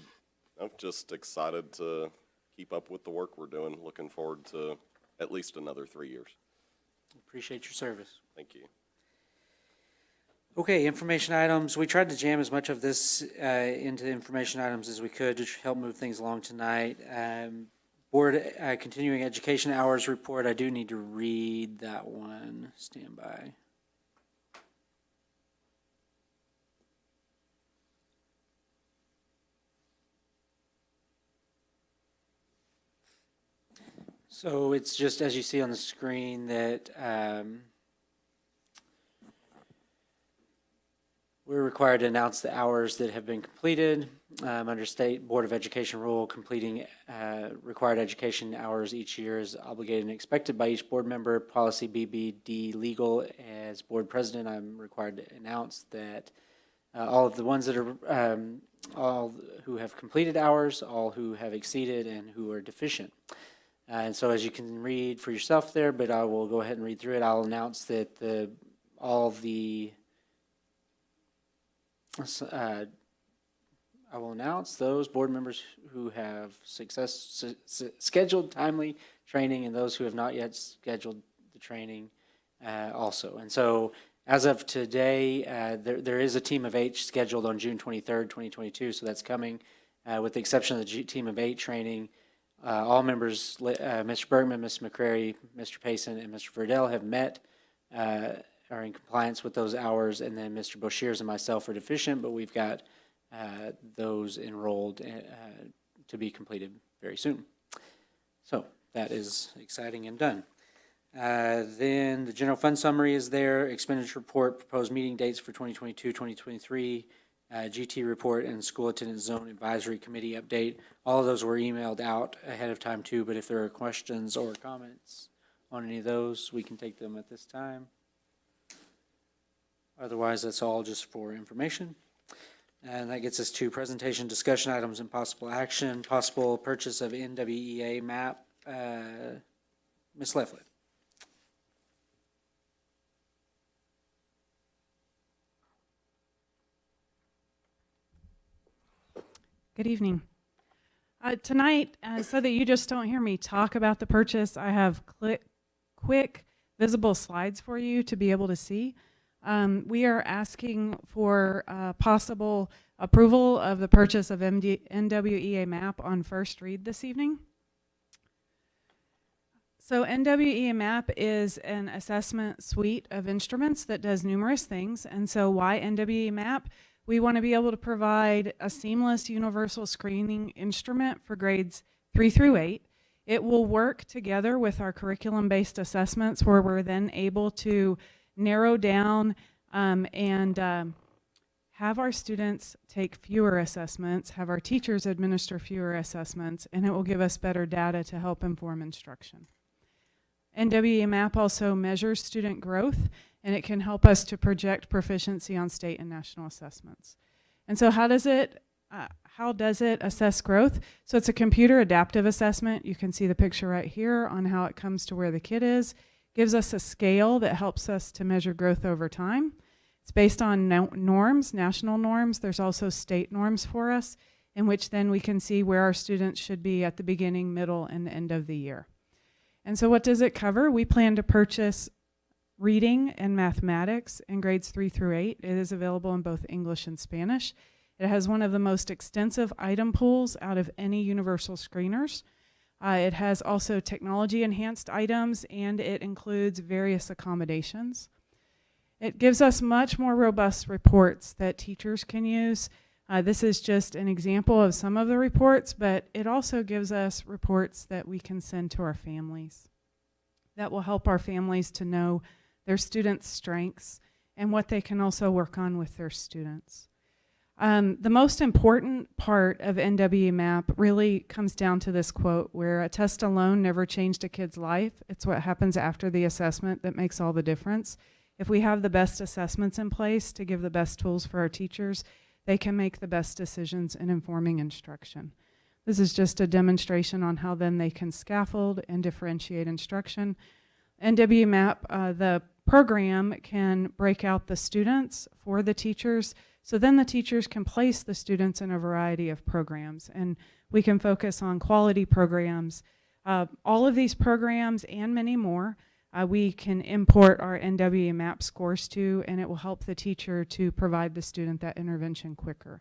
just excited to keep up with the work we're doing. Looking forward to at least another 3 years. Appreciate your service. Thank you. Okay, information items. We tried to jam as much of this into information items as we could to help move things along tonight. Board continuing education hours report. I do need to read that one. Stand by. So it's just as you see on the screen that we're required to announce the hours that have been completed under State Board of Education rule. Completing required education hours each year is obligated and expected by each board member. Policy BBD legal. As board president, I'm required to announce that all of the ones that are all who have completed hours, all who have exceeded, and who are deficient. And so as you can read for yourself there, but I will go ahead and read through it. I'll announce that all the I will announce those board members who have scheduled timely training and those who have not yet scheduled the training also. And so as of today, there is a team of 8 scheduled on June 23rd, 2022, so that's coming. With the exception of the team of 8 training, all members, Mr. Bergman, Mr. McCrary, Mr. Payson, and Mr. Verdell have met, are in compliance with those hours, and then Mr. Boshears and myself are deficient, but we've got those enrolled to be completed very soon. So that is exciting and done. Then the general fund summary is there, expenditure report, proposed meeting dates for 2022, 2023, GT report, and school attendance zone advisory committee update. All of those were emailed out ahead of time too, but if there are questions or comments on any of those, we can take them at this time. Otherwise, that's all just for information. And that gets us to presentation, discussion items, and possible action. Possible purchase of NWEA map. Ms. Lefflet. Good evening. Tonight, so that you just don't hear me talk about the purchase, I have quick visible slides for you to be able to see. We are asking for possible approval of the purchase of NWEA map on first read this evening. So NWEA map is an assessment suite of instruments that does numerous things. And so why NWEA map? We want to be able to provide a seamless universal screening instrument for grades 3 through 8. It will work together with our curriculum-based assessments where we're then able to narrow down and have our students take fewer assessments, have our teachers administer fewer assessments, and it will give us better data to help inform instruction. NWE MAP also measures student growth, and it can help us to project proficiency on state and national assessments. And so how does it assess growth? So it's a computer adaptive assessment. You can see the picture right here on how it comes to where the kid is. Gives us a scale that helps us to measure growth over time. It's based on norms, national norms. There's also state norms for us, in which then we can see where our students should be at the beginning, middle, and end of the year. And so what does it cover? We plan to purchase reading and mathematics in grades 3 through 8. It is available in both English and Spanish. It has one of the most extensive item pools out of any universal screeners. It has also technology enhanced items, and it includes various accommodations. It gives us much more robust reports that teachers can use. This is just an example of some of the reports, but it also gives us reports that we can send to our families that will help our families to know their students' strengths and what they can also work on with their students. The most important part of NWE MAP really comes down to this quote, where a test alone never changed a kid's life. It's what happens after the assessment that makes all the difference. If we have the best assessments in place to give the best tools for our teachers, they can make the best decisions in informing instruction. This is just a demonstration on how then they can scaffold and differentiate instruction. NWE MAP, the program can break out the students for the teachers, so then the teachers can place the students in a variety of programs, and we can focus on quality programs. All of these programs and many more, we can import our NWE MAP scores to, and it will help the teacher to provide the student that intervention quicker.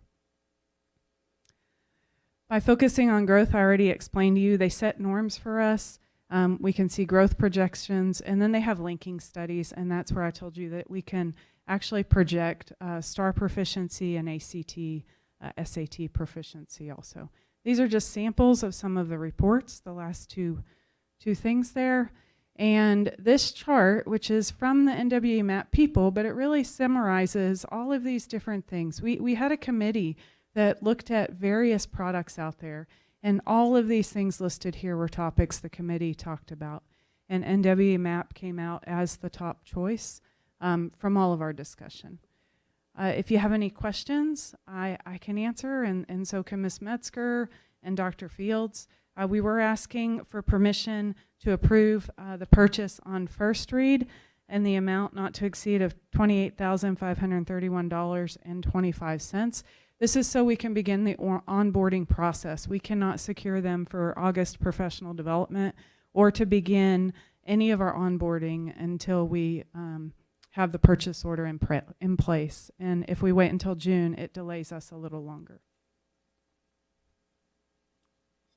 By focusing on growth, I already explained to you, they set norms for us. We can see growth projections, and then they have linking studies, and that's where I told you that we can actually project STAR proficiency and ACT, SAT proficiency also. These are just samples of some of the reports, the last two things there. And this chart, which is from the NWE MAP people, but it really summarizes all of these different things. We had a committee that looked at various products out there, and all of these things listed here were topics the committee talked about. And NWE MAP came out as the top choice from all of our discussion. If you have any questions, I can answer, and so can Ms. Metzger and Dr. Fields. We were asking for permission to approve the purchase on first read and the amount not to exceed of $28,531.25. This is so we can begin the onboarding process. We cannot secure them for August professional development or to begin any of our onboarding until we have the purchase order in place. And if we wait until June, it delays us a little longer.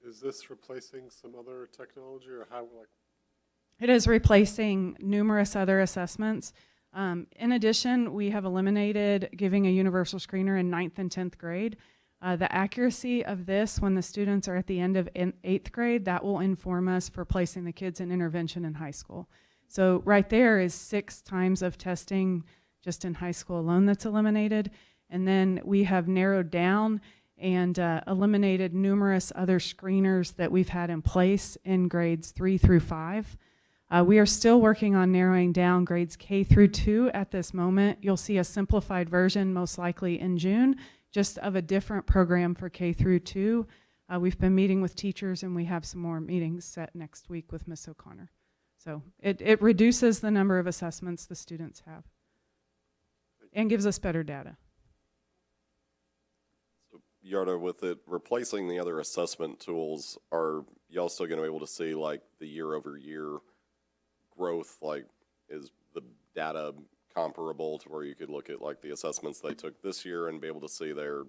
Is this replacing some other technology, or how, like? It is replacing numerous other assessments. In addition, we have eliminated giving a universal screener in 9th and 10th grade. The accuracy of this when the students are at the end of 8th grade, that will inform us for placing the kids in intervention in high school. So right there is 6 times of testing just in high school alone that's eliminated. And then we have narrowed down and eliminated numerous other screeners that we've had in place in grades 3 through 5. We are still working on narrowing down grades K through 2 at this moment. You'll see a simplified version most likely in June, just of a different program for K through 2. We've been meeting with teachers, and we have some more meetings set next week with Ms. O'Connor. So it reduces the number of assessments the students have and gives us better data. So, Yarda, with it replacing the other assessment tools, are y'all still going to be able to see like the year-over-year growth? Like, is the data comparable to where you could look at like the assessments they took this year and be able to see the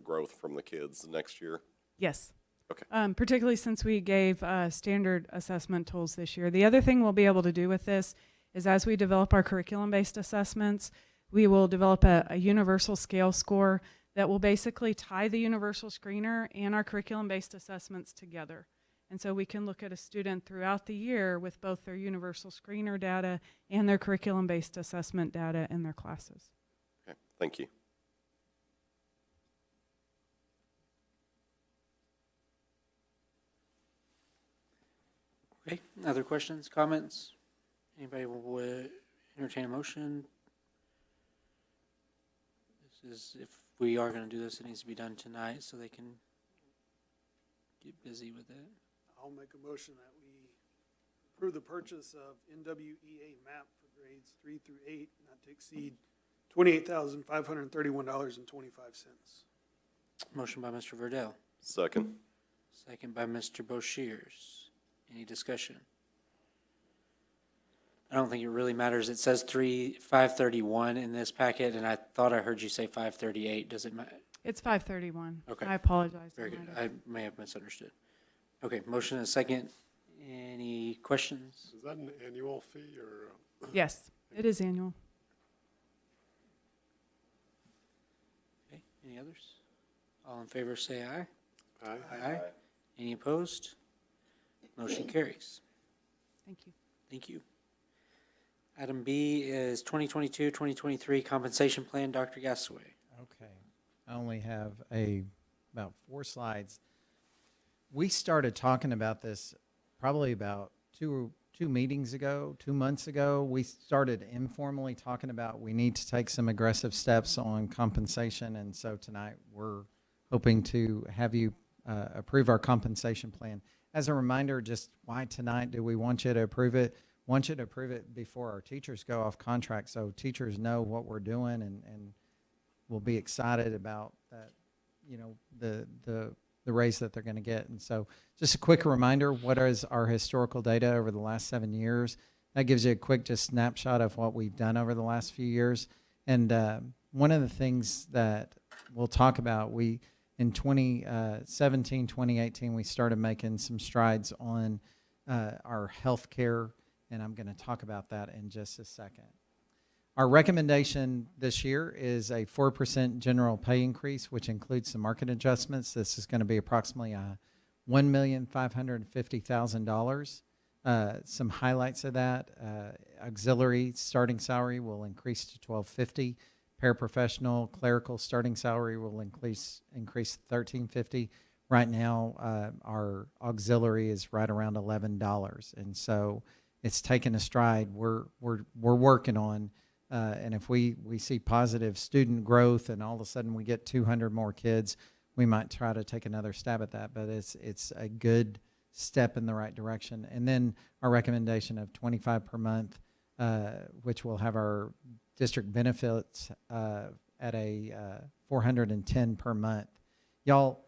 growth from the kids next year? Yes. Okay. Particularly since we gave standard assessment tools this year. The other thing we'll be able to do with this is, as we develop our curriculum-based assessments, we will develop a universal scale score that will basically tie the universal screener and our curriculum-based assessments together. And so we can look at a student throughout the year with both their universal screener data and their curriculum-based assessment data in their classes. Okay, thank you. Okay, other questions, comments? Anybody will entertain a motion? This is, if we are going to do this, it needs to be done tonight so they can get busy with it. I'll make a motion that we approve the purchase of NWEA map for grades 3 through 8, not to exceed $28,531.25. Motion by Mr. Verdell, Second. second by Mr. Boshiers. Any discussion? I don't think it really matters. It says 531 in this packet, and I thought I heard you say 538. Does it matter? It's 5:31. Okay. I apologize. Very good. might have- I may have misunderstood. Okay, motion and a second. Any questions? Is that an annual fee or? Yes, it is annual. Okay, any others? All in favor say aye. Aye. Aye. Any opposed? Motion carries. Thank you. Thank you. Item B is 2022-2023 compensation plan. Dr. Gasaway. Okay. I only have about 4 slides. We started talking about this probably about two meetings ago, 2 months ago. We started informally talking about we need to take some aggressive steps on compensation. And so tonight we're hoping to have you approve our compensation plan. As a reminder, just why tonight do we want you to approve it? Want you to approve it before our teachers go off contract, so teachers know what we're doing and will be excited about that, you know, the raise that they're going to get. And so just a quick reminder, what is our historical data over the last 7 years? That gives you a quick just snapshot of what we've done over the last few years. And one of the things that we'll talk about, in 2017, 2018, we started making some strides on our health care, and I'm going to talk about that in just a second. Our recommendation this year is a 4% general pay increase, which includes some market adjustments. This is going to be approximately $1,550,000. Some highlights of that: auxiliary starting salary will increase to $1,250. Paraprofessional clerical starting salary will increase $1,350. Right now, our auxiliary is right around $11, and so it's taken a stride. We're working on. And if we see positive student growth and all of a sudden we get 200 more kids, we might try to take another stab at that. But it's a good step in the right direction. And then our recommendation of $25 per month, which will have our district benefits at a $410 per month. Y'all,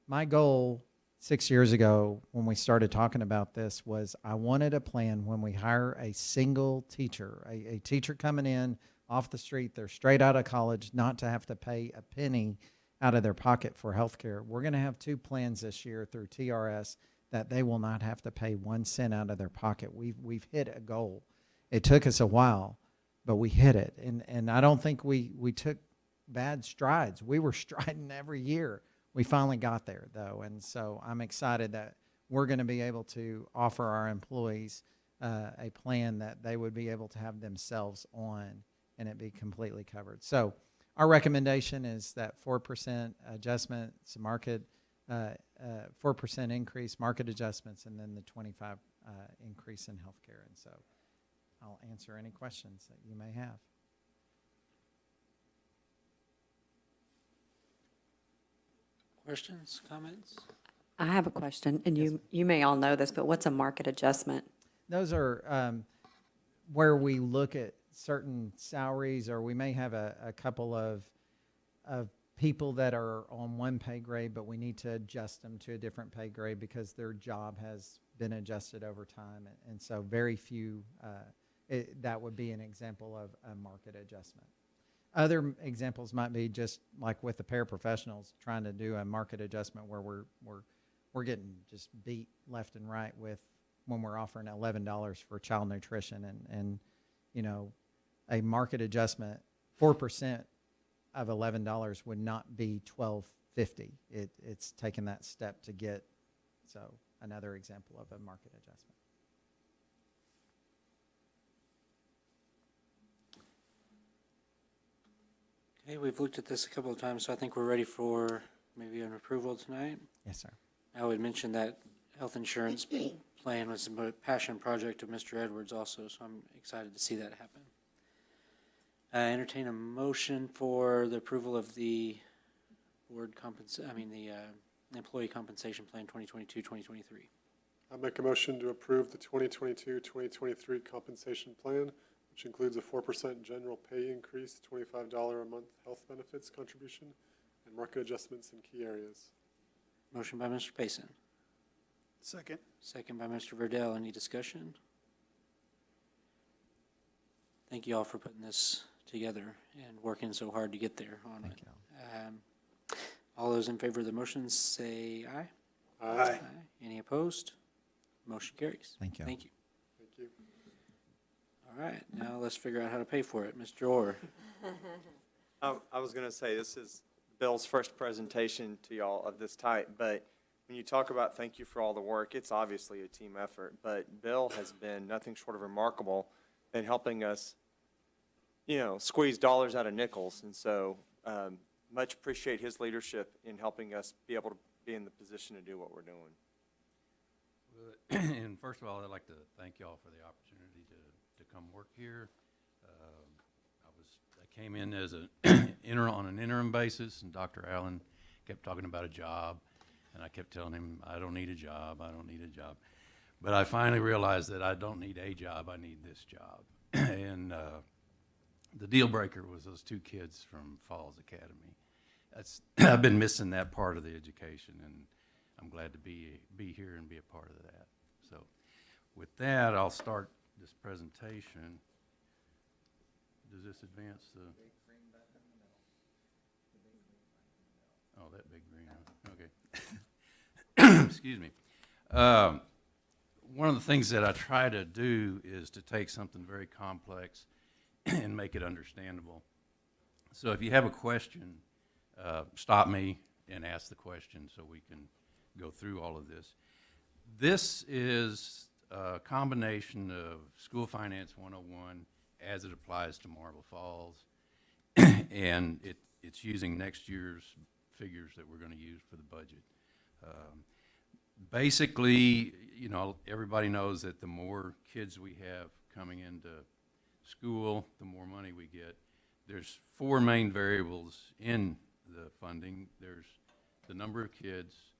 my goal 6 years ago when we started talking about this was I wanted a plan when we hire a single teacher, a teacher coming in off the street, they're straight out of college, not to have to pay a penny out of their pocket for health care. We're going to have 2 plans this year through TRS that they will not have to pay 1 cent out of their pocket. We've hit a goal. It took us a while, but we hit it. And I don't think we took bad strides. We were striding every year. We finally got there, though, and so I'm excited that we're going to be able to offer our employees a plan that they would be able to have themselves on and it be completely covered. So our recommendation is that 4% adjustment, some market, 4% increase, market adjustments, and then the 25 increase in healthcare. And so I'll answer any questions that you may have. Questions, comments? I have a question, and you may all know this, but what's a market adjustment? Those are where we look at certain salaries, or we may have a couple of people that are on one pay grade, but we need to adjust them to a different pay grade because their job has been adjusted over time. And so very few, that would be an example of a market adjustment. Other examples might be just like with the paraprofessionals trying to do a market adjustment where we're getting just beat left and right with when we're offering $11 for child nutrition and you know, a market adjustment 4% of $11 would not be $12.50. It's taken that step to get, so another example of a market adjustment. Okay, we've looked at this a couple of times, so I think we're ready for maybe an approval tonight. Yes, sir. I would mention that health insurance plan was a passion project of Mr. Edwards also, so I'm excited to see that happen. Entertain a motion for the approval of the employee compensation plan 2022-2023. I make a motion to approve the 2022-2023 compensation plan, which includes a 4% general pay increase, $25 a month health benefits contribution, and market adjustments in key areas. Motion by Mr. Payson. Second. Second by Mr. Verdell. Any discussion? Thank you all for putting this together and working so hard to get there on it. All those in favor of the motion say aye. Aye. Any opposed? Motion carries. Thank you. Thank you. Thank you. All right, now let's figure out how to pay for it. Mr. Orr. I was going to say, this is Bill's first presentation to y'all of this type, but when you talk about thank you for all the work, it's obviously a team effort, but Bill has been nothing short of remarkable in helping us, squeeze dollars out of nickels. And so much appreciate his leadership in helping us be able to be in the position to do what we're doing. And first of all, I'd like to thank y'all for the opportunity to come work here. I came in as on an interim basis, and Dr. Allen kept talking about a job, and I kept telling him, I don't need a job, I don't need a job. But I finally realized that I don't need a job, I need this job. And the deal breaker was those two kids from Falls Academy. I've been missing that part of the education, and I'm glad to be here and be a part of that. So with that, I'll start this presentation. Does this advance the? Big green button in the middle. Oh, that big green one. Okay. Excuse me. One of the things that I try to do is to take something very complex and make it understandable. So if you have a question, stop me and ask the question so we can go through all of this. This is a combination of School Finance 101 as it applies to Marble Falls, and it's using next year's figures that we're going to use for the budget. Basically, everybody knows that the more kids we have coming into school, the more money we get. There's four main variables in the funding. There's the number of kids,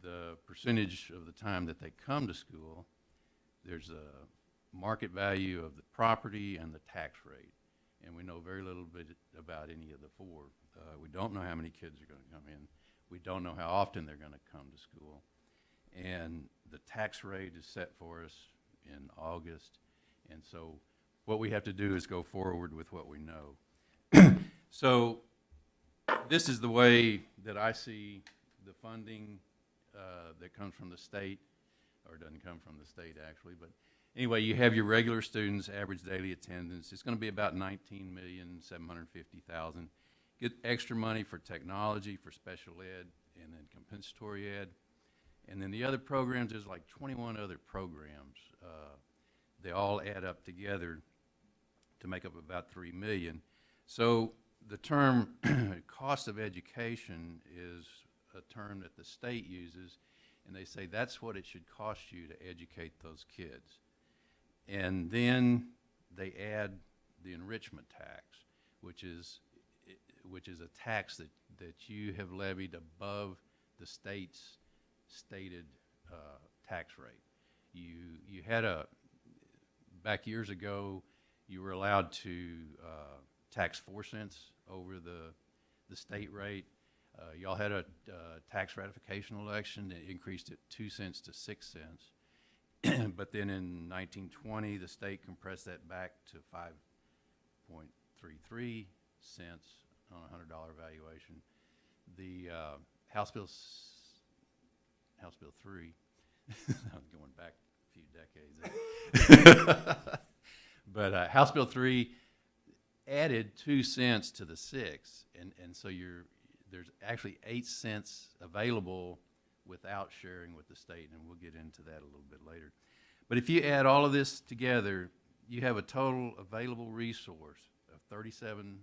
the percentage of the time that they come to school, there's a market value of the property, and the tax rate. And we know very little bit about any of the four. We don't know how many kids are going to come in. We don't know how often they're going to come to school. And the tax rate is set for us in August. And so what we have to do is go forward with what we know. So this is the way that I see the funding that comes from the state, or doesn't come from the state actually, but anyway, you have your regular students, average daily attendance. It's going to be about 19,750,000. Get extra money for technology, for special ed, and then compensatory ed. And then the other programs, there's like 21 other programs. They all add up together to make up about $3 million. So the term cost of education is a term that the state uses, and they say that's what it should cost you to educate those kids. And then they add the enrichment tax, which is a tax that you have levied above the state's stated tax rate. You had back years ago, you were allowed to tax 4 cents over the state rate. Y'all had a tax ratification election that increased it 2 cents to 6 cents. But then in 1920, the state compressed that back to 5.33 cents on a $100 valuation. The House Bill 3, I'm going back a few decades. But House Bill 3 added 2 cents to the 6, and so there's actually 8 cents available without sharing with the state, and we'll get into that a little bit later. But if you add all of this together, you have a total available resource of $37,700,000.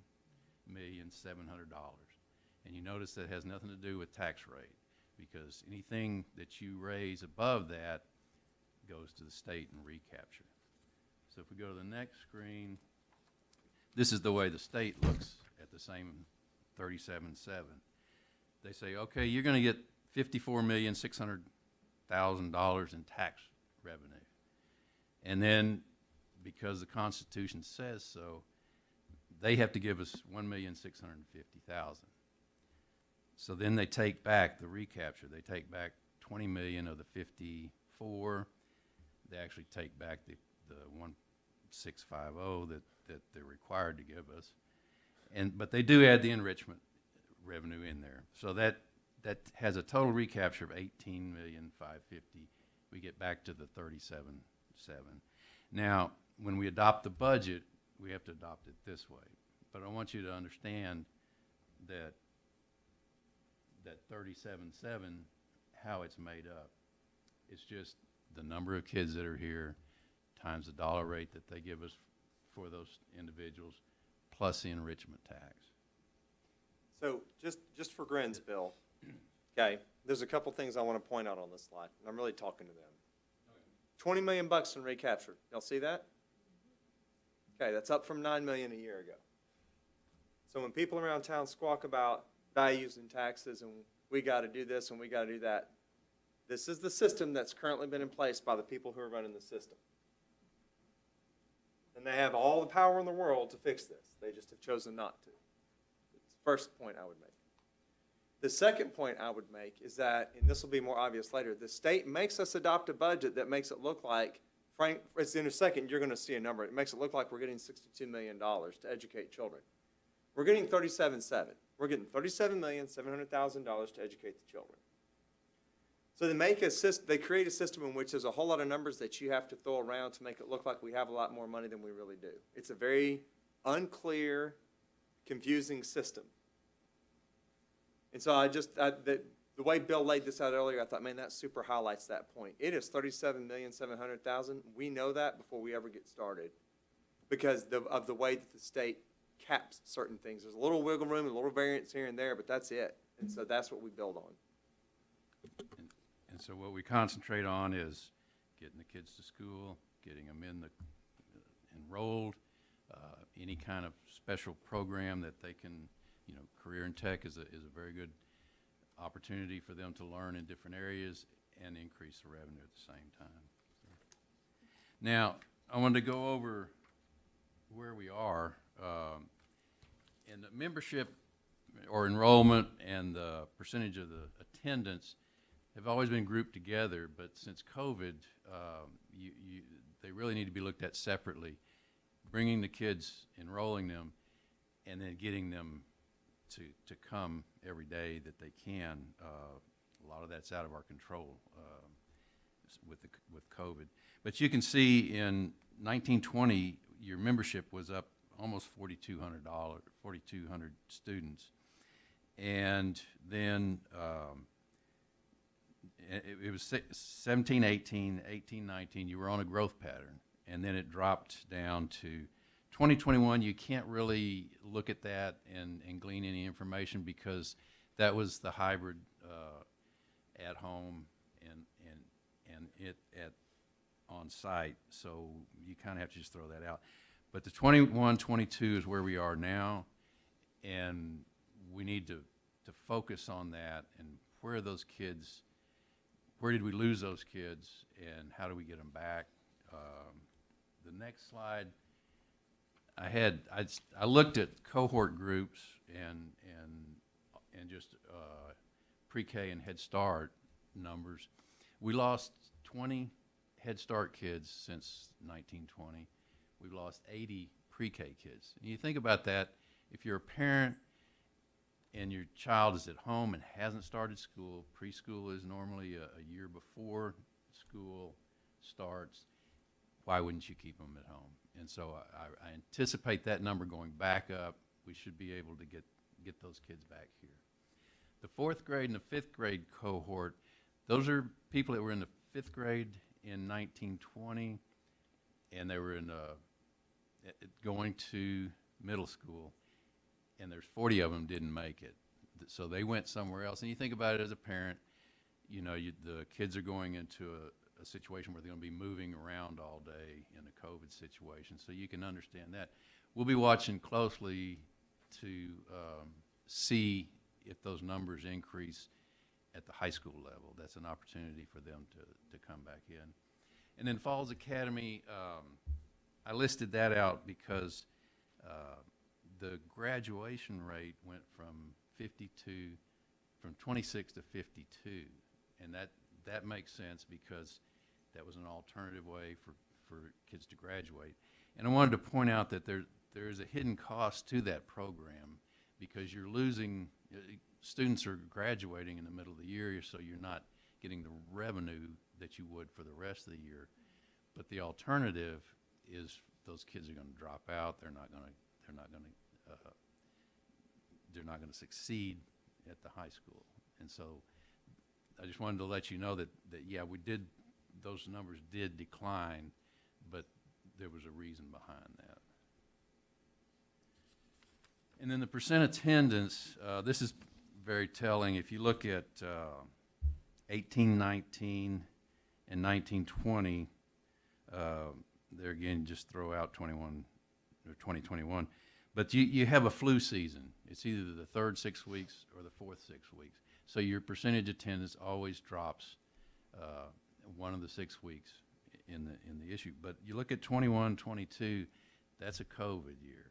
And you notice that has nothing to do with tax rate, because anything that you raise above that goes to the state and recapture. So if we go to the next screen, this is the way the state looks at the same 37.7. They say, okay, you're going to get $54,600,000 in tax revenue. And then, because the Constitution says so, they have to give us $1,650,000. So then they take back the recapture. They take back 20 million of the 54. They actually take back the 1,650 that they're required to give us. But they do add the enrichment revenue in there. So that has a total recapture of 18,550,000. We get back to the 37.7. Now, when we adopt the budget, we have to adopt it this way. But I want you to understand that 37.7, how it's made up. It's just the number of kids that are here times the dollar rate that they give us for those individuals, plus the enrichment tax. So just for grins, Bill, okay, there's a couple things I want to point out on this slide, and I'm really talking to them. 20 million bucks in recapture. Y'all see that? Okay, that's up from 9 million a year ago. So when people around town squawk about values and taxes and we got to do this and we got to do that, this is the system that's currently been in place by the people who are running the system. And they have all the power in the world to fix this. They just have chosen not to. That's the first point I would make. The second point I would make is that, and this will be more obvious later, the state makes us adopt a budget that makes it look like, Frank, in a second you're going to see a number, it makes it look like we're getting $62 million to educate children. We're getting 37.7. We're getting $37,700,000 to educate the children. So they create a system in which there's a whole lot of numbers that you have to throw around to make it look like we have a lot more money than we really do. It's a very unclear, confusing system. And so the way Bill laid this out earlier, I thought, man, that super highlights that point. It is $37,700,000. We know that before we ever get started because of the way that the state caps certain things. There's a little wiggle room, a little variance here and there, but that's it. And so that's what we build on. And so what we concentrate on is getting the kids to school, getting them enrolled, any kind of special program that they can, career in tech is a very good opportunity for them to learn in different areas and increase the revenue at the same time. Now, I wanted to go over where we are. And the membership or enrollment and the percentage of the attendance have always been grouped together, but since COVID, they really need to be looked at separately. Bringing the kids, enrolling them, and then getting them to come every day that they can. A lot of that's out of our control with COVID. But you can see in 1920, your membership was up almost $4,200 students. And then it was 17, 18, 19, you were on a growth pattern. And then it dropped down to 2021. You can't really look at that and glean any information because that was the hybrid at home and it at on site. So you kind of have to just throw that out. But the 21, 22 is where we are now, and we need to focus on that and where are those kids, where did we lose those kids, and how do we get them back? The next slide, I looked at cohort groups and just pre-K and Head Start numbers. We lost 20 Head Start kids since 1920. We've lost 80 pre-K kids. And you think about that, if you're a parent and your child is at home and hasn't started school, preschool is normally a year before school starts, why wouldn't you keep them at home? And so I anticipate that number going back up. We should be able to get those kids back here. The 4th grade and the 5th grade cohort, those are people that were in the 5th grade in 1920, and they were going to middle school, and there's 40 of them didn't make it. So they went somewhere else. And you think about it as a parent, the kids are going into a situation where they're going to be moving around all day in a COVID situation, so you can understand that. We'll be watching closely to see if those numbers increase at the high school level. That's an opportunity for them to come back in. And then Falls Academy, I listed that out because the graduation rate went from 26 to 52, and that makes sense because that was an alternative way for kids to graduate. And I wanted to point out that there is a hidden cost to that program because you're losing, students are graduating in the middle of the year, so you're not getting the revenue that you would for the rest of the year. But the alternative is those kids are going to drop out. They're not going to succeed at the high school. And so I just wanted to let you know that yeah, those numbers did decline, but there was a reason behind that. And then the percent attendance, this is very telling. If you look at 18-19 and 19-20, there again, just throw out 21 or 2021. But you have a flu season. It's either the third 6 weeks or the fourth 6 weeks. So your percentage attendance always drops one of the 6 weeks in the issue. But you look at 21, 22, that's a COVID year.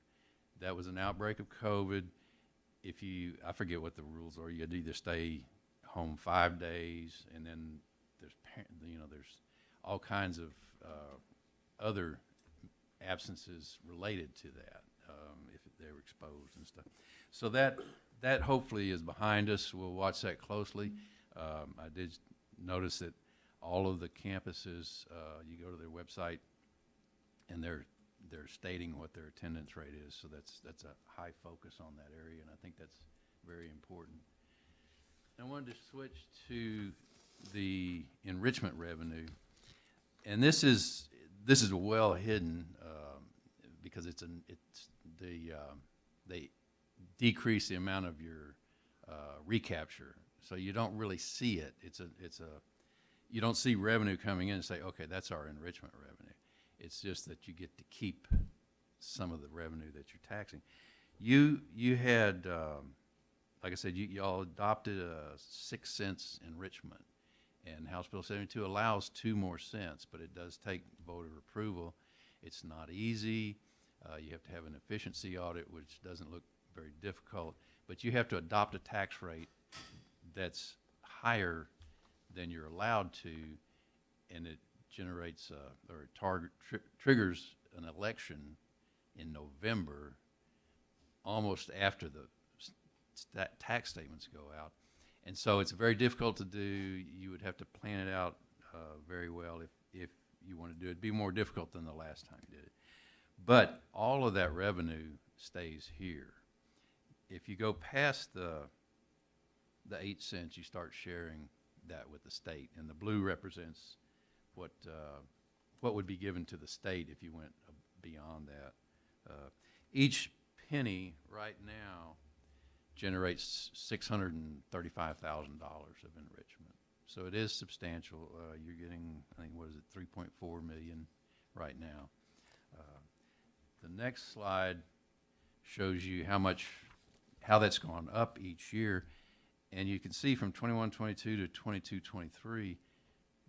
That was an outbreak of COVID. I forget what the rules are. You had to either stay home 5 days, and then there's all kinds of other absences related to that if they were exposed and stuff. So that hopefully is behind us. We'll watch that closely. I did notice that all of the campuses, you go to their website, and they're stating what their attendance rate is. So that's a high focus on that area, and I think that's very important. I wanted to switch to the enrichment revenue, and this is well hidden because they decrease the amount of your recapture, so you don't really see it. You don't see revenue coming in and say, okay, that's our enrichment revenue. It's just that you get to keep some of the revenue that you're taxing. You had, like I said, you all adopted a 6 cents enrichment, and House Bill 72 allows 2 more cents, but it does take voter approval. It's not easy. You have to have an efficiency audit, which doesn't look very difficult, but you have to adopt a tax rate that's higher than you're allowed to, and it generates triggers an election in November, almost after the tax statements go out. And so it's very difficult to do. You would have to plan it out very well if you want to do it. It'd be more difficult than the last time you did it. But all of that revenue stays here. If you go past the 8 cents, you start sharing that with the state, and the blue represents what would be given to the state if you went beyond that. Each penny right now generates $635,000 of enrichment. So it is substantial. You're getting, I think, what is it, 3.4 million right now. The next slide shows you how that's gone up each year. And you can see from 21-22 to 22-23,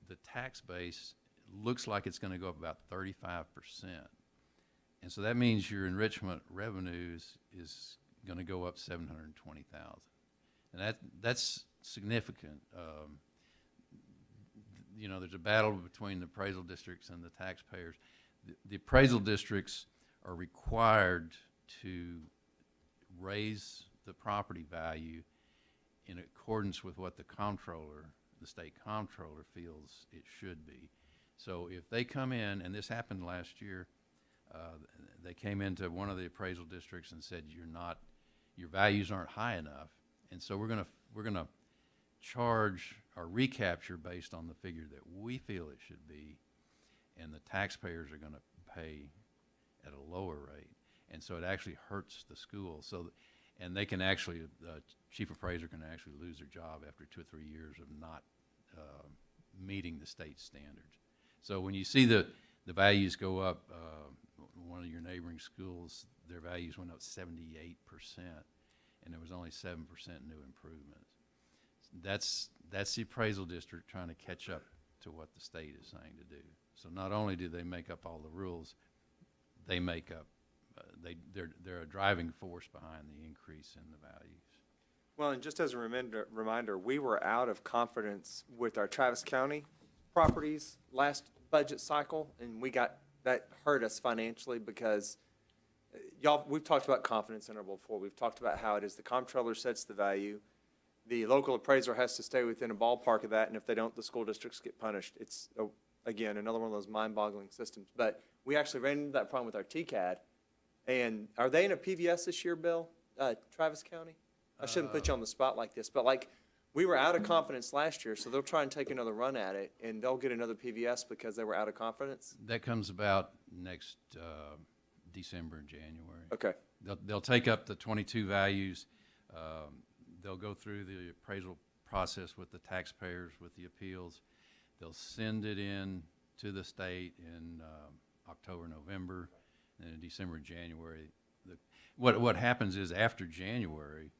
the tax base looks like it's going to go up about 35%. And so that means your enrichment revenue is going to go up $720,000. And that's significant. There's a battle between the appraisal districts and the taxpayers. The appraisal districts are required to raise the property value in accordance with what the state comptroller feels it should be. So if they come in, and this happened last year, they came into one of the appraisal districts and said your values aren't high enough, and so we're gonna charge our recapture based on the figure that we feel it should be, and the taxpayers are gonna pay at a lower rate, and so it actually hurts the school. So, and they can actually, the chief appraiser can actually lose their job after 2 or 3 years of not meeting the state standards. So when you see the values go up, one of your neighboring schools, their values went up 78%, and there was only 7% new improvements. That's the appraisal district trying to catch up to what the state is saying to do. So not only do they make up all the rules, they make up, they're a driving force behind the increase in the values. Well, and just as a reminder, we were out of confidence with our Travis County properties last budget cycle, and that hurt us financially because we've talked about confidence interval before. We've talked about how it is the comptroller sets the value. The local appraiser has to stay within a ballpark of that, and if they don't, the school districts get punished. It's, again, another one of those mind-boggling systems. But we actually ran into that problem with our TCAD. And are they in a PVS this year, Bill? Travis County? I shouldn't put you on the spot like this, but like, we were out of confidence last year, so they'll try and take another run at it, and they'll get another PVS because they were out of confidence? That comes about next December and January. Okay. They'll take up the 22 values. They'll go through the appraisal process with the taxpayers, with the appeals. They'll send it in to the state in October, November, and in December and January. What happens is after January,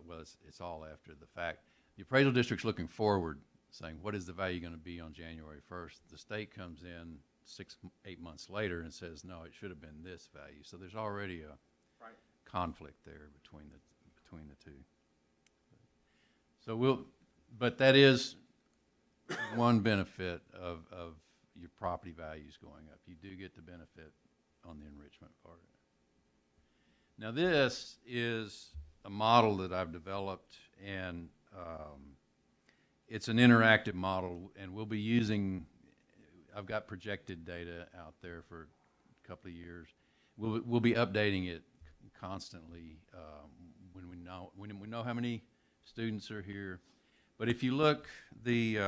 well, it's all after the fact. The appraisal district's looking forward, saying, what is the value going to be on January 1st? The state comes in 6-8 months later and says, no, it should have been this value. So there's already a conflict there between the two. So but that is one benefit of your property values going up. You do get the benefit on the enrichment part of it. Now this is a model that I've developed, and it's an interactive model, and we'll be using, I've got projected data out there for a couple of years. We'll be updating it constantly when we know how many students are here. But if you look, you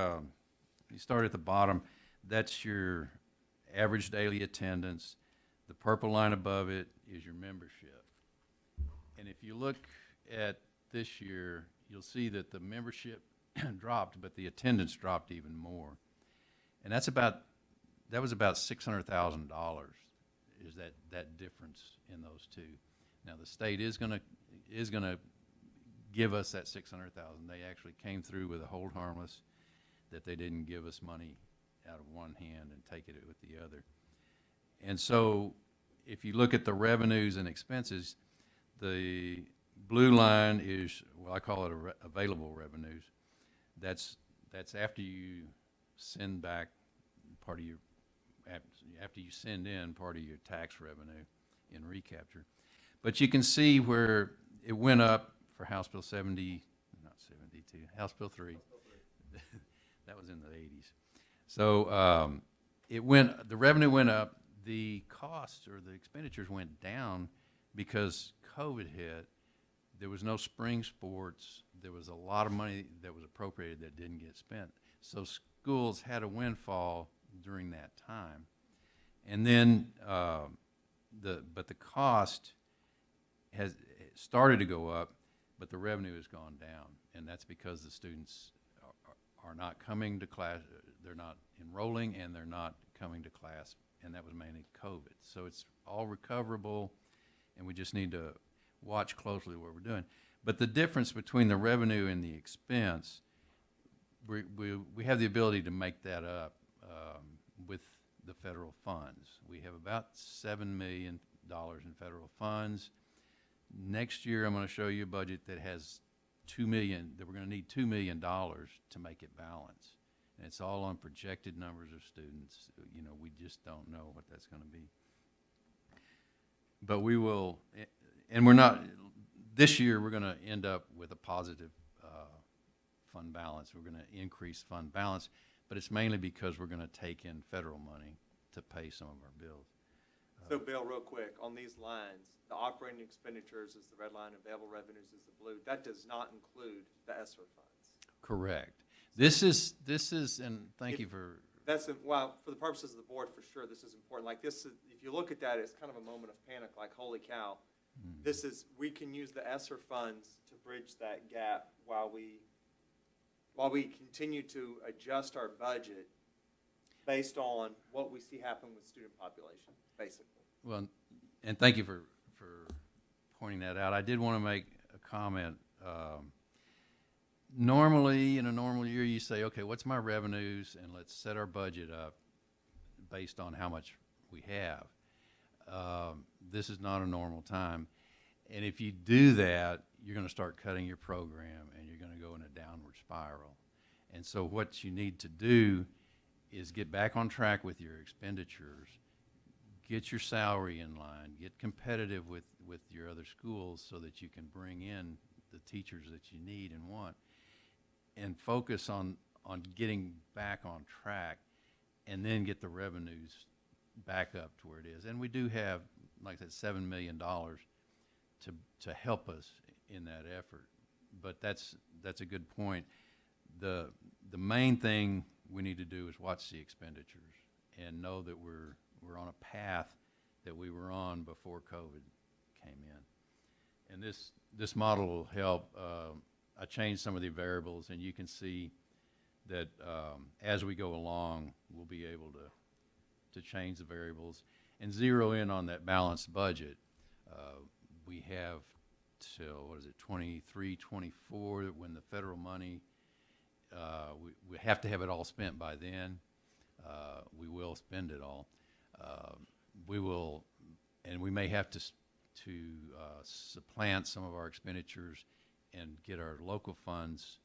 start at the bottom, that's your average daily attendance. The purple line above it is your membership. And if you look at this year, you'll see that the membership dropped, but the attendance dropped even more. And that was about $600,000 is that difference in those two. Now the state is gonna give us that $600,000. They actually came through with a hold harmless, that they didn't give us money out of one hand and take it with the other. And so if you look at the revenues and expenses, the blue line is, well, I call it available revenues. That's after you send back part of your, after you send in part of your tax revenue in recapture. But you can see where it went up for House Bill 70, not 72, House Bill 3. That was in the 80s. So the revenue went up, the costs or the expenditures went down because COVID hit. There was no spring sports. There was a lot of money that was appropriated that didn't get spent. So schools had a windfall during that time. And then, but the cost has started to go up, but the revenue has gone down. And that's because the students are not coming to class, they're not enrolling, and they're not coming to class. And that was mainly COVID. So it's all recoverable, and we just need to watch closely what we're doing. But the difference between the revenue and the expense, we have the ability to make that up with the federal funds. We have about $7 million in federal funds. Next year, I'm going to show you a budget that has $2 million, that we're going to need $2 million to make it balance. And it's all on projected numbers of students. You know, we just don't know what that's going to be. But we will, and we're not, this year we're going to end up with a positive fund balance. We're going to increase fund balance, but it's mainly because we're going to take in federal money to pay some of our bills. So Bill, real quick, on these lines, the operating expenditures is the red line, available revenues is the blue. That does not include the ESSER funds. Correct. This is, and thank you for. That's, well, for the purposes of the board, for sure, this is important. Like this, if you look at that, it's kind of a moment of panic, like, holy cow. We can use the ESSER funds to bridge that gap while we while we continue to adjust our budget based on what we see happen with student population, basically. Well, and thank you for pointing that out. I did want to make a comment. Normally, in a normal year, you say, okay, what's my revenues, and let's set our budget up based on how much we have. This is not a normal time. And if you do that, you're going to start cutting your program, and you're going to go in a downward spiral. And so what you need to do is get back on track with your expenditures, get your salary in line, get competitive with your other schools so that you can bring in the teachers that you need and want, and focus on getting back on track, and then get the revenues back up to where it is. And we do have, like I said, $7 million to help us in that effort. But that's a good point. The main thing we need to do is watch the expenditures and know that we're on a path that we were on before COVID came in. And this model will help. I changed some of the variables, and you can see that as we go along, we'll be able to change the variables and zero in on that balanced budget. We have till, 23, 24, when the federal money, we have to have it all spent by then. We will spend it all. We will, and we may have to supplant some of our expenditures and get our local funds,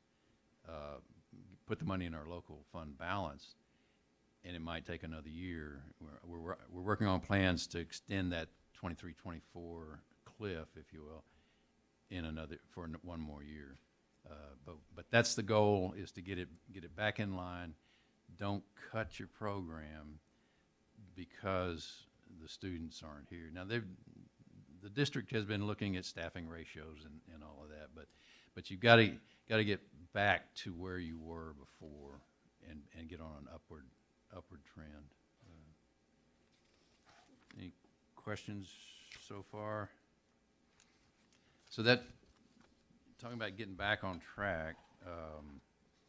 put the money in our local fund balance, and it might take another year. We're working on plans to extend that 23, 24 cliff, if you will, for one more year. But that's the goal, is to get it back in line. Don't cut your program because the students aren't here. Now, the district has been looking at staffing ratios and all of that, but you've got to get back to where you were before and get on an upward trend. Any questions so far? So talking about getting back on track.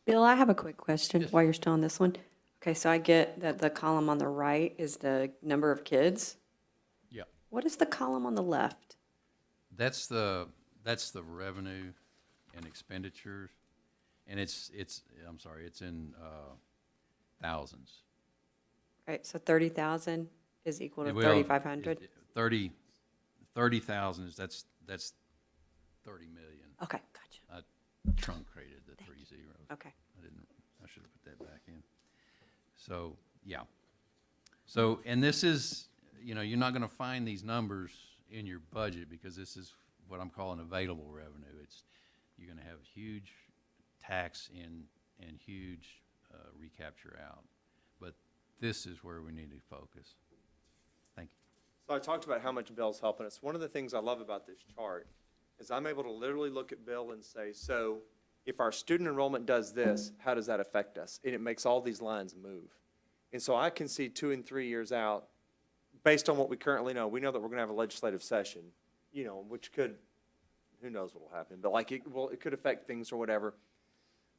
Bill, I have a quick question while you're still on this one. Okay, so I get that the column on the right is the number of kids. Yeah. What is the column on the left? That's the revenue and expenditures, and it's in thousands. Right, so 30,000 is equal to Well, 3,500? 30,000 is that's 30 million. Okay, gotcha. I truncated the 3 zeros. Okay. I should have put that back in. So, yeah. So, and this is, you're not going to find these numbers in your budget because this is what I'm calling available revenue. You're going to have huge tax in and huge recapture out. But this is where we need to focus. Thank you. So I talked about how much Bill's helping us. One of the things I love about this chart is I'm able to literally look at Bill and say, so if our student enrollment does this, how does that affect us? And it makes all these lines move. And so I can see 2 and 3 years out, based on what we currently know. We know that we're going to have a legislative session, which could, who knows what will happen, but it could affect things or whatever.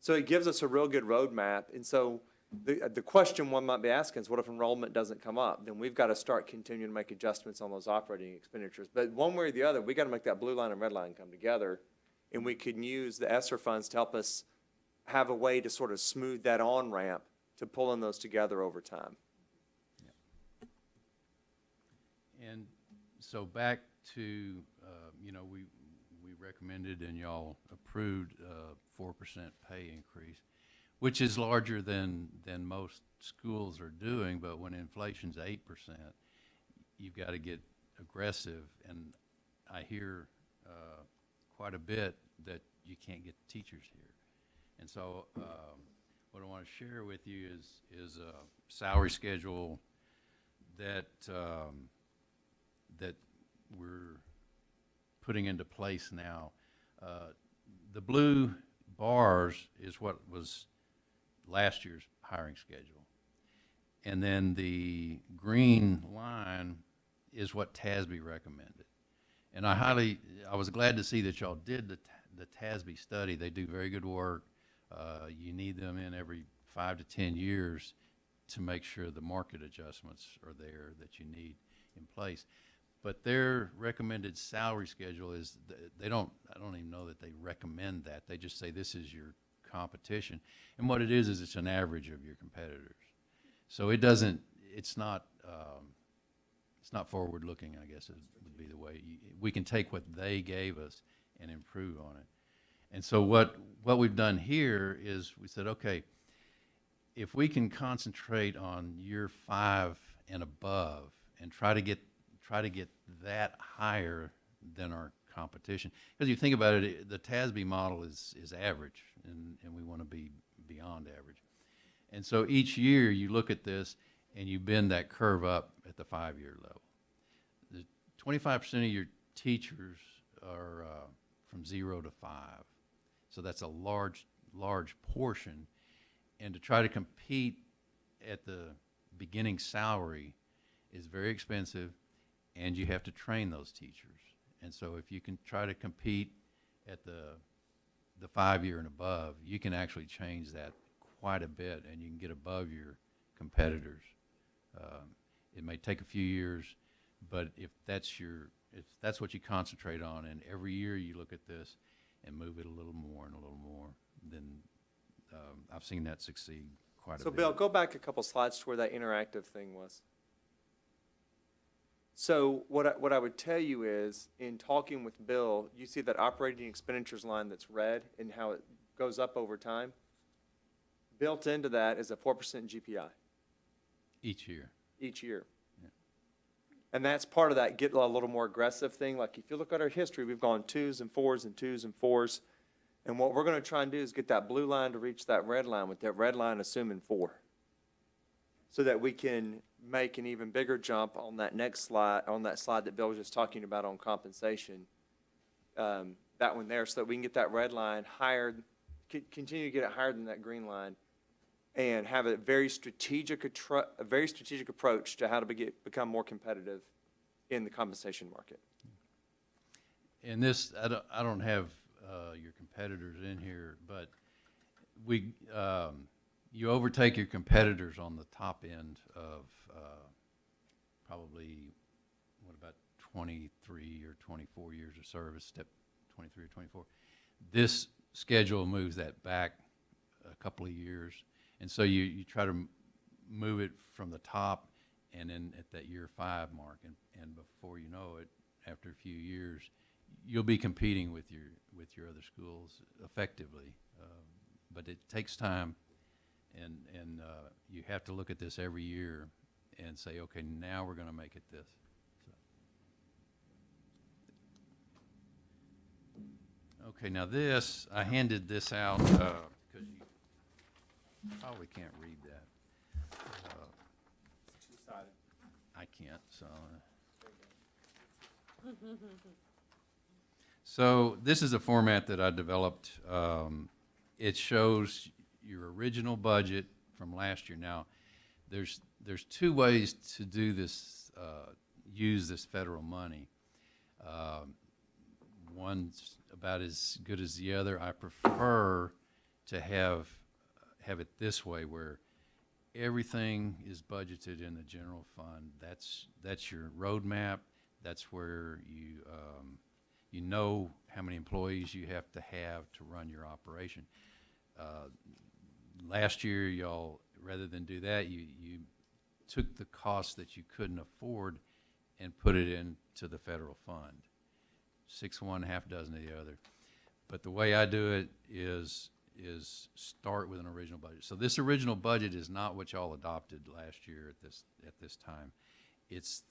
So it gives us a real good roadmap. And so the question one might be asking is, what if enrollment doesn't come up? Then we've got to start continuing to make adjustments on those operating expenditures. But one way or the other, we got to make that blue line and red line come together, and we can use the ESSER funds to help us have a way to sort of smooth that on-ramp to pulling those together over time. Yeah. And so back to, we recommended and y'all approved 4% pay increase, which is larger than most schools are doing. But when inflation's 8%, you've got to get aggressive. And I hear quite a bit that you can't get teachers here. And so what I want to share with you is a salary schedule that that we're putting into place now. The blue bars is what was last year's hiring schedule. And then the green line is what TASB recommended. And I was glad to see that y'all did the TASB study. They do very good work. You need them in every 5 to 10 years to make sure the market adjustments are there that you need in place. But their recommended salary schedule is, I don't even know that they recommend that. They just say this is your competition. And what it is it's an average of your competitors. So it's not forward-looking, I guess would be the way. We can take what they gave us and improve on it. And so what we've done here is we said, okay, if we can concentrate on year 5 and above and try to get that higher than our competition. Because you think about it, the TASB model is average, and we want to be beyond average. And so each year you look at this and you bend that curve up at the 5-year level. The 25% of your teachers are from 0 to 5. So that's a large portion. And to try to compete at the beginning salary is very expensive, and you have to train those teachers. And so if you can try to compete at the 5-year and above, you can actually change that quite a bit, and you can get above your competitors. It may take a few years, but if that's what you concentrate on, and every year you look at this and move it a little more and a little more, then I've seen that succeed quite a bit. So Bill, go back a couple slides to where that interactive thing was. So what I would tell you is, in talking with Bill, you see that operating expenditures line that's red and how it goes up over time. Built into that is a 4% GPI. Each year. Each year. Yeah. And that's part of that get a little more aggressive thing. Like if you look at our history, we've gone 2s and 4s and 2s and 4s. And what we're going to try and do is get that blue line to reach that red line, with that red line assuming 4. So that we can make an even bigger jump on that next slide, on that slide that Bill was just talking about on compensation. That one there, so that we can get that red line higher, continue to get it higher than that green line, and have a very strategic approach to how to become more competitive in the compensation market. And this, I don't have your competitors in here, but you overtake your competitors on the top end of probably, what about 23 or 24 years of service, step 23 or 24. This schedule moves that back a couple of years. And so you try to move it from the top and then at that year 5 mark. And before you know it, after a few years, you'll be competing with your other schools effectively. But it takes time, and you have to look at this every year and say, okay, now we're going to make it this. So. Okay, now this, I handed this out because you probably can't read that. Two-sided. I can't, so. So this is a format that I developed. It shows your original budget from last year. Now, there's 2 ways to do this, use this federal money. One's about as good as the other. I prefer to have it this way, where everything is budgeted in the general fund. That's your roadmap. That's where you know how many employees you have to run your operation. Last year, y'all, rather than do that, you took the cost that you couldn't afford and put it into the federal fund. 6 one, half dozen of the other. But the way I do it is start with an original budget. So this original budget is not what y'all adopted last year at this time. It's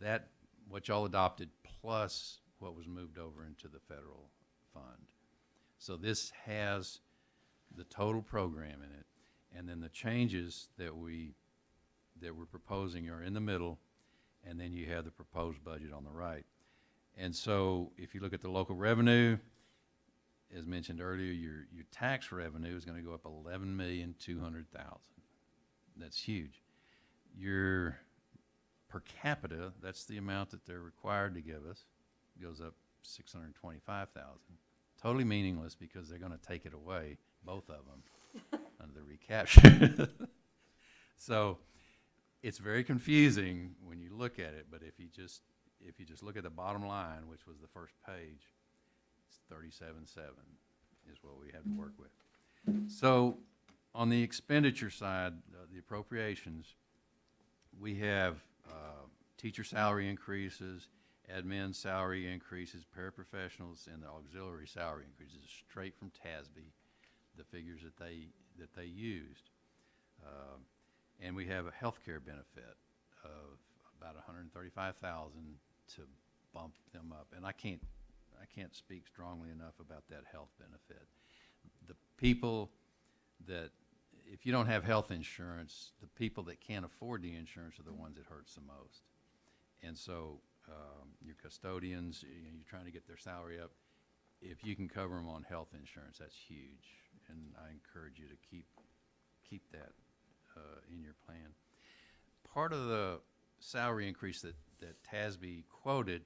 that what y'all adopted plus what was moved over into the federal fund. So this has the total program in it, and then the changes that we're proposing are in the middle, and then you have the proposed budget on the right. And so if you look at the local revenue, as mentioned earlier, your tax revenue is going to go up $11,200,000. That's huge. Your per capita, that's the amount that they're required to give us, goes up $625,000 totally meaningless because they're going to take it away, both of them, under the recapture. So it's very confusing when you look at it, but if you just look at the bottom line, which was the first page, it's 37.7 is what we have to work with. So on the expenditure side, the appropriations, we have teacher salary increases, admin salary increases, paraprofessionals, and the auxiliary salary increases straight from TASB, the figures that they used. And we have a health care benefit of about $135,000 to bump them up. And I can't speak strongly enough about that health benefit. The people that, if you don't have health insurance, the people that can't afford the insurance are the ones it hurts the most. And so your custodians, you're trying to get their salary up. If you can cover them on health insurance, that's huge. And I encourage you to keep that in your plan. Part of the salary increase that TASB quoted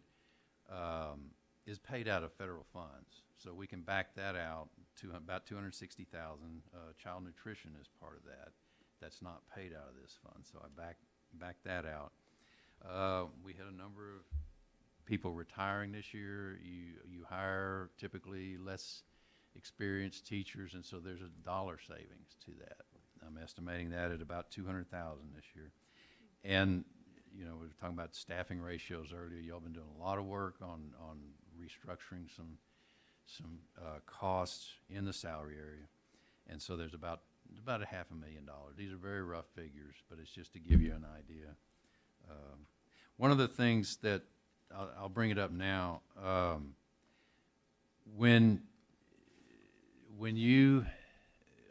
is paid out of federal funds. So we can back that out to about $260,000. Child nutrition is part of that. That's not paid out of this fund, so I back that out. We had a number of people retiring this year. You hire typically less experienced teachers, and so there's a dollar savings to that. I'm estimating that at about $200,000 this year. And we were talking about staffing ratios earlier. Y'all been doing a lot of work on restructuring some costs in the salary area, and so there's about $500,000. These are very rough figures, but it's just to give you an idea. One of the things that I'll bring it up now, when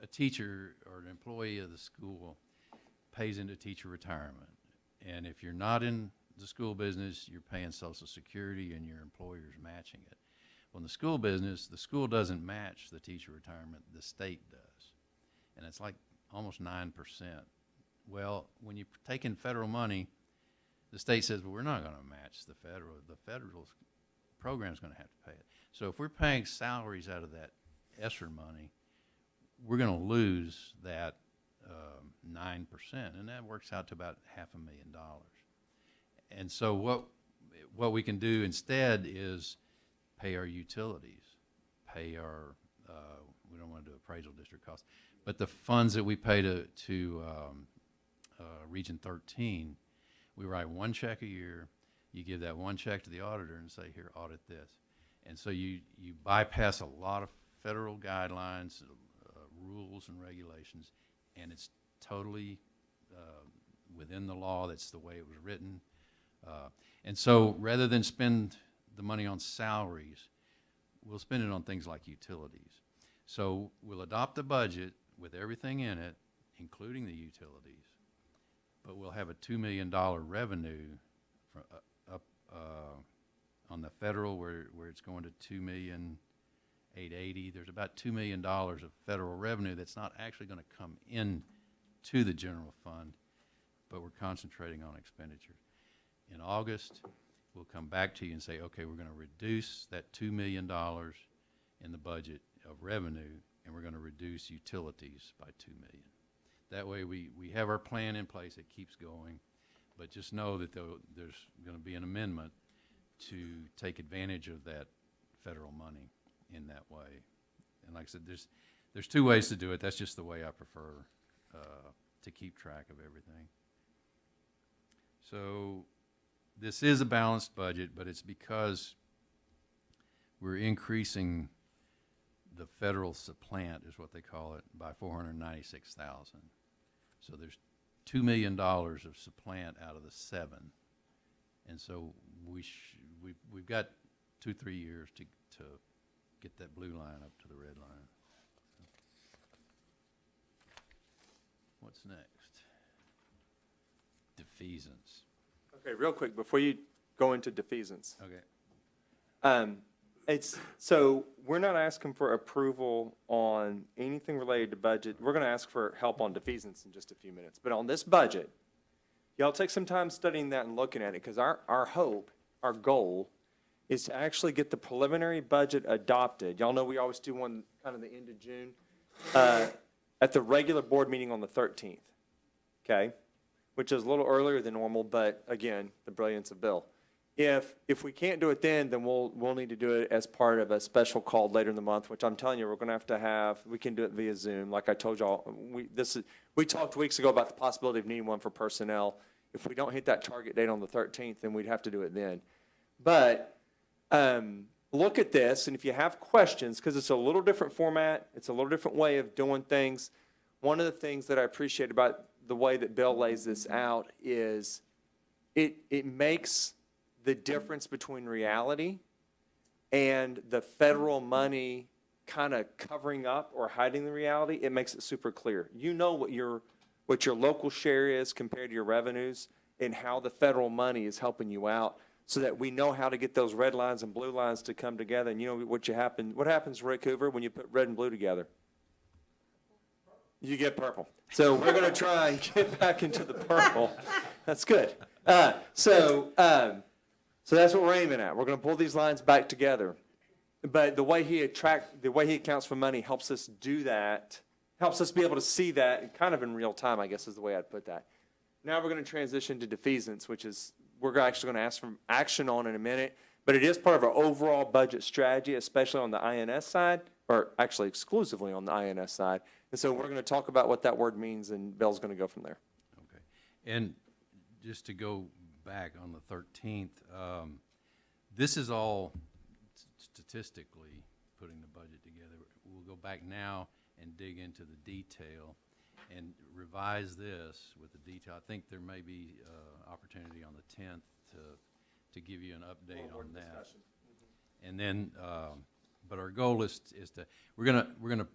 a teacher or an employee of the school pays into teacher retirement, and if you're not in the school business, you're paying Social Security and your employer's matching it. Well, in the school business, the school doesn't match the teacher retirement, the state does. And it's like almost 9%. Well, when you take in federal money, the state says, well, we're not going to match the federal program's going to have to pay it. So if we're paying salaries out of that ESSER money, we're going to lose that 9%, and that works out to about $500,000. And so what we can do instead is pay our utilities, pay our we don't want to do appraisal district costs, but the funds that we pay to Region 13, we write one check a year. You give that one check to the auditor and say, here, audit this. And so you bypass a lot of federal guidelines, rules and regulations, and it's totally within the law. That's the way it was written. And so rather than spend the money on salaries, we'll spend it on things like utilities. So we'll adopt a budget with everything in it, including the utilities, but we'll have a $2 million revenue up on the federal where it's going to $2,880,000. There's about $2 million of federal revenue that's not actually going to come in to the general fund, but we're concentrating on expenditures. In August, we'll come back to you and say, okay, we're going to reduce that $2 million in the budget of revenue, and we're going to reduce utilities by $2 million. That way we have our plan in place. It keeps going, but just know that there's going to be an amendment to take advantage of that federal money in that way. And like I said, there's two ways to do it. That's just the way I prefer to keep track of everything. So this is a balanced budget, but it's because we're increasing the federal supplant, is what they call it, by $496,000. So there's $2 million of supplant out of the 7, and so we've got 2-3 years to get that blue line up to the red line. What's next? Defeasance. Okay, real quick, before you go into defeasance. Okay. So we're not asking for approval on anything related to budget. We're going to ask for help on defeasance in just a few minutes. But on this budget, y'all take some time studying that and looking at it, because our hope, our goal, is to actually get the preliminary budget adopted. Y'all know we always do one kind of the end of June, at the regular board meeting on the 13th, okay? Which is a little earlier than normal, but again, the brilliance of Bill. If we can't do it then we'll need to do it as part of a special call later in the month, which I'm telling you, we're gonna have, we can do it via Zoom. Like I told y'all, we talked weeks ago about the possibility of needing one for personnel. If we don't hit that target date on the 13th, then we'd have to do it then. But, look at this, and if you have questions, because it's a little different format, it's a little different way of doing things. One of the things that I appreciate about the way that Bill lays this out is it makes the difference between reality and the federal money kind of covering up or hiding the reality. It makes it super clear. You know what your local share is compared to your revenues and how the federal money is helping you out, so that we know how to get those red lines and blue lines to come together. And you know what happens, Rick Hoover, when you put red and blue together? You get purple. So we're going to try and get back into the purple. That's good. So that's what we're aiming at. We're going to pull these lines back together. But the way he accounts for money helps us do that, helps us be able to see that kind of in real time, I guess is the way I'd put that. Now we're going to transition to defeasance, which is we're actually going to ask for action on in a minute, but it is part of our overall budget strategy, especially on the INS side, or actually exclusively on the INS side. And so we're going to talk about what that word means, and Bill's going to go from there. Okay. And just to go back on the 13th, this is all statistically putting the budget together. We'll go back now and dig into the detail and revise this with the detail. I think there may be opportunity on the 10th to give you an update on that. And then, but our goal is to we're gonna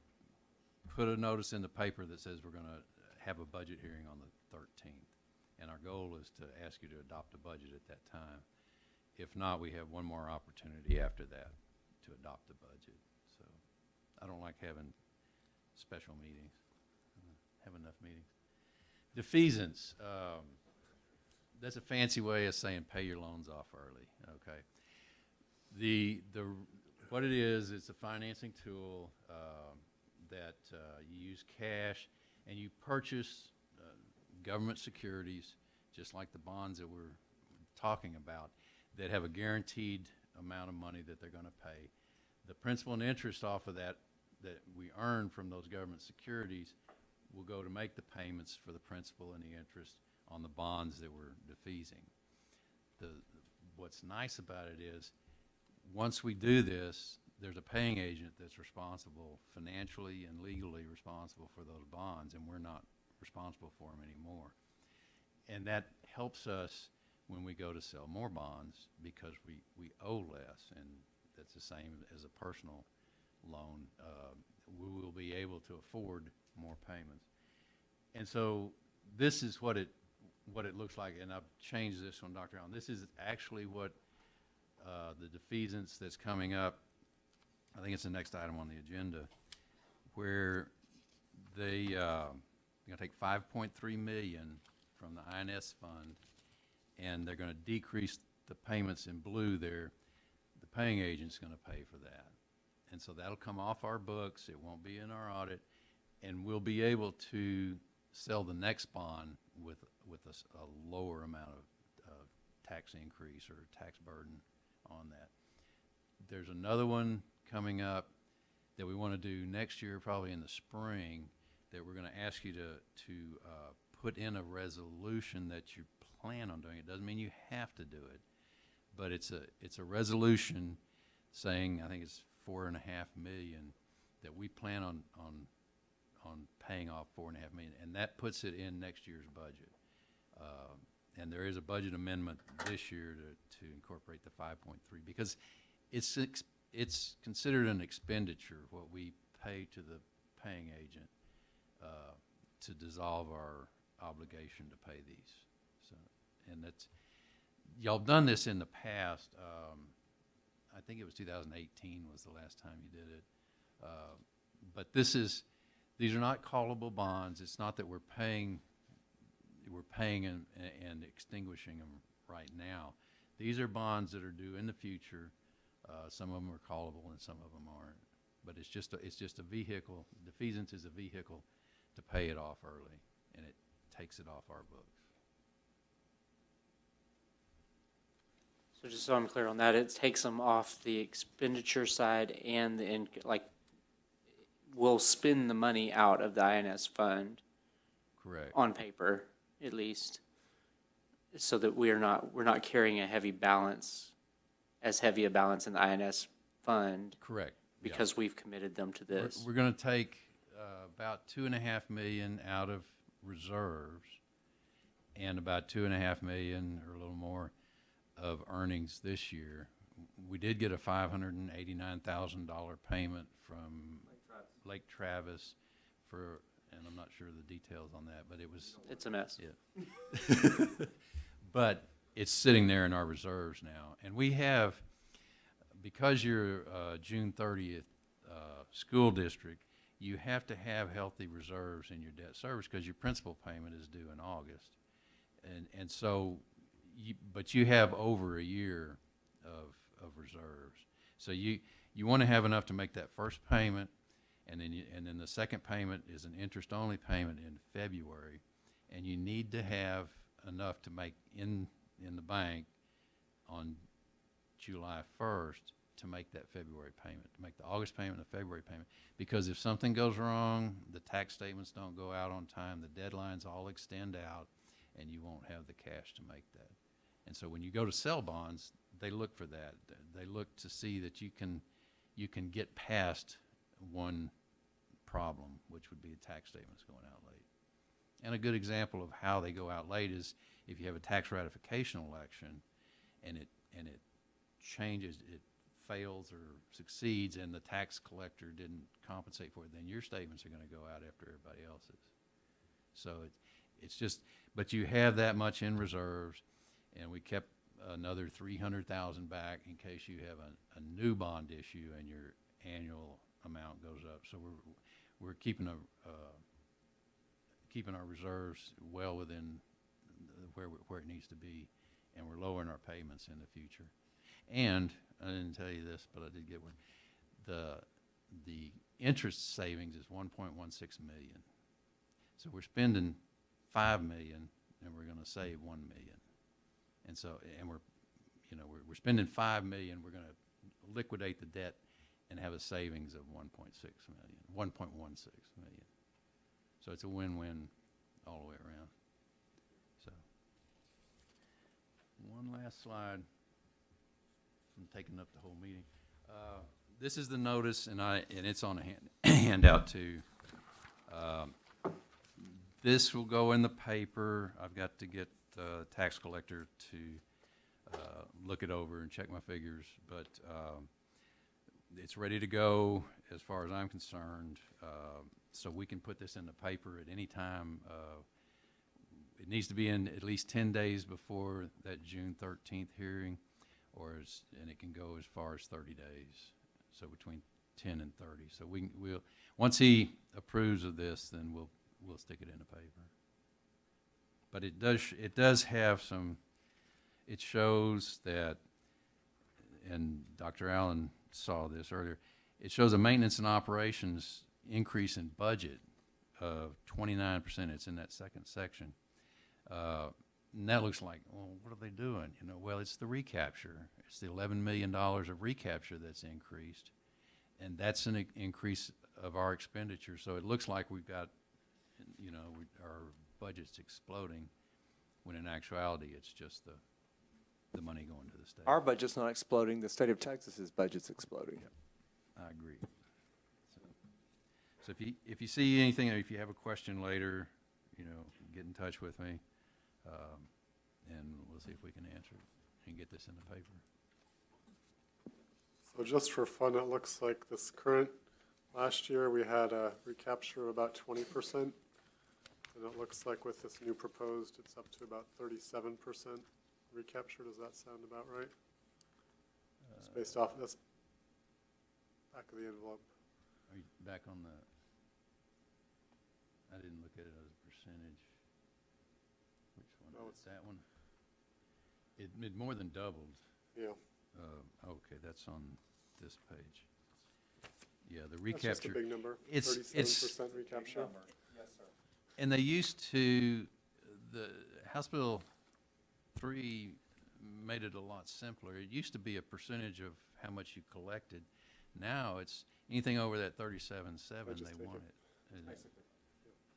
put a notice in the paper that says we're gonna have a budget hearing on the 13th, and our goal is to ask you to adopt a budget at that time. If not, we have one more opportunity after that to adopt the budget. So I don't like having special meetings. Have enough meetings. Defeasance, that's a fancy way of saying pay your loans off early, okay? What it is, it's a financing tool that you use cash and you purchase government securities, just like the bonds that we're talking about, that have a guaranteed amount of money that they're gonna pay. The principal and interest off of that we earn from those government securities will go to make the payments for the principal and the interest on the bonds that we're defeasing. What's nice about it is, once we do this, there's a paying agent that's responsible, financially and legally responsible for those bonds, and we're not responsible for them anymore. And that helps us when we go to sell more bonds, because we owe less, and that's the same as a personal loan. We will be able to afford more payments. And so this is what it looks like, and I've changed this one, Dr. Allen. This is actually what the defeasance that's coming up, I think it's the next item on the agenda, where they're going to take $5.3 million from the INS fund, and they're going to decrease the payments in blue there. The paying agent's going to pay for that. And so that'll come off our books. It won't be in our audit, and we'll be able to sell the next bond with a lower amount of tax increase or tax burden on that. There's another one coming up that we want to do next year, probably in the spring, that we're going to ask you to put in a resolution that you plan on doing. It doesn't mean you have to do it, but it's a resolution saying, I think it's $4.5 million, that we plan on paying off $4.5 million, and that puts it in next year's budget. And there is a budget amendment this year to incorporate the 5.3, because it's considered an expenditure, what we pay to the paying agent to dissolve our obligation to pay these. So, and that's, y'all done this in the past. I think it was 2018 was the last time you did it. But these are not callable bonds. It's not that we're paying and extinguishing them right now. These are bonds that are due in the future. Some of them are callable and some of them aren't. But it's just a vehicle. Defeasance is a vehicle to pay it off early, and it takes it off our books. So just so I'm clear on that, it takes them off the expenditure side and we'll spend the money out of the INS fund. Correct. On paper, at least, so that we're not carrying a heavy balance, as heavy a balance in the INS fund. Correct. Because we've committed them to this. We're going to take about $2.5 million out of reserves and about $2.5 million or a little more of earnings this year. We did get a $589,000 payment from Lake Travis for, and I'm not sure the details on that, but it's a mess. Yeah. But it's sitting there in our reserves now, and we have, because you're June 30th school district, you have to have healthy reserves in your debt service because your principal payment is due in August, and so, but you have over a year of reserves, so you want to have enough to make that first payment, and then the second payment is an interest-only payment in February, and you need to have enough to make in the bank on July 1st to make that February payment, to make the August payment and the February payment. Because if something goes wrong, the tax statements don't go out on time, the deadlines all extend out, and you won't have the cash to make that. And so when you go to sell bonds, they look for that. They look to see that you can get past one problem, which would be the tax statements going out late. And a good example of how they go out late is if you have a tax ratification election and it changes, it fails or succeeds, and the tax collector didn't compensate for it, then your statements are going to go out after everybody else's. So it's just, but you have that much in reserves, and we kept another $300,000 back in case you have a new bond issue and your annual amount goes up. So we're keeping our reserves well within where it needs to be, and we're lowering our payments in the future. And I didn't tell you this, but I did get one. The interest savings is $1.16 million. So we're spending $5 million, and we're going to save $1 million. And so, and we're spending $5 million. We're going to liquidate the debt and have a savings of $1.16 million. So it's a win-win all the way around. So, one last slide. I'm taking up the whole meeting. This is the notice, and it's on a handout too. This will go in the paper. I've got to get the tax collector to look it over and check my figures, but it's ready to go as far as I'm concerned. So we can put this in the paper at any time. It needs to be in at least 10 days before that June 13th hearing, and it can go as far as 30 days. So between 10 and 30. So we'll once he approves of this, then we'll stick it in the paper. But it does have some. It shows that, and Dr. Allen saw this earlier. It shows a maintenance and operations increase in budget of 29%. It's in that second section. And that looks like, well, what are they doing? Well, it's the recapture. It's the $11 million of recapture that's increased, and that's an increase of our expenditure. So it looks like we've got, our budget's exploding, when in actuality it's just the money going to the state. Our budget's not exploding. The state of Texas's budget's exploding. I agree. So if you see anything, or if you have a question later, get in touch with me, and we'll see if we can answer it and get this in the paper. So just for fun, it looks like this last year we had a recapture of about 20%, and it looks like with this new proposed, it's up to about 37% recapture. Does that sound about right? It's based off, that's back of the envelope. Are you back on I didn't look at it as a percentage. Which one? Oh, It's that one? It more than doubled. Yeah. Okay, that's on this page. Yeah, the That's just a recapture. big number, It's 37% recapture. And they used to, the House Bill 3 made it a lot simpler. It used to be a percentage of how much you collected. Now it's anything over that 37.7, just they take want it. it. And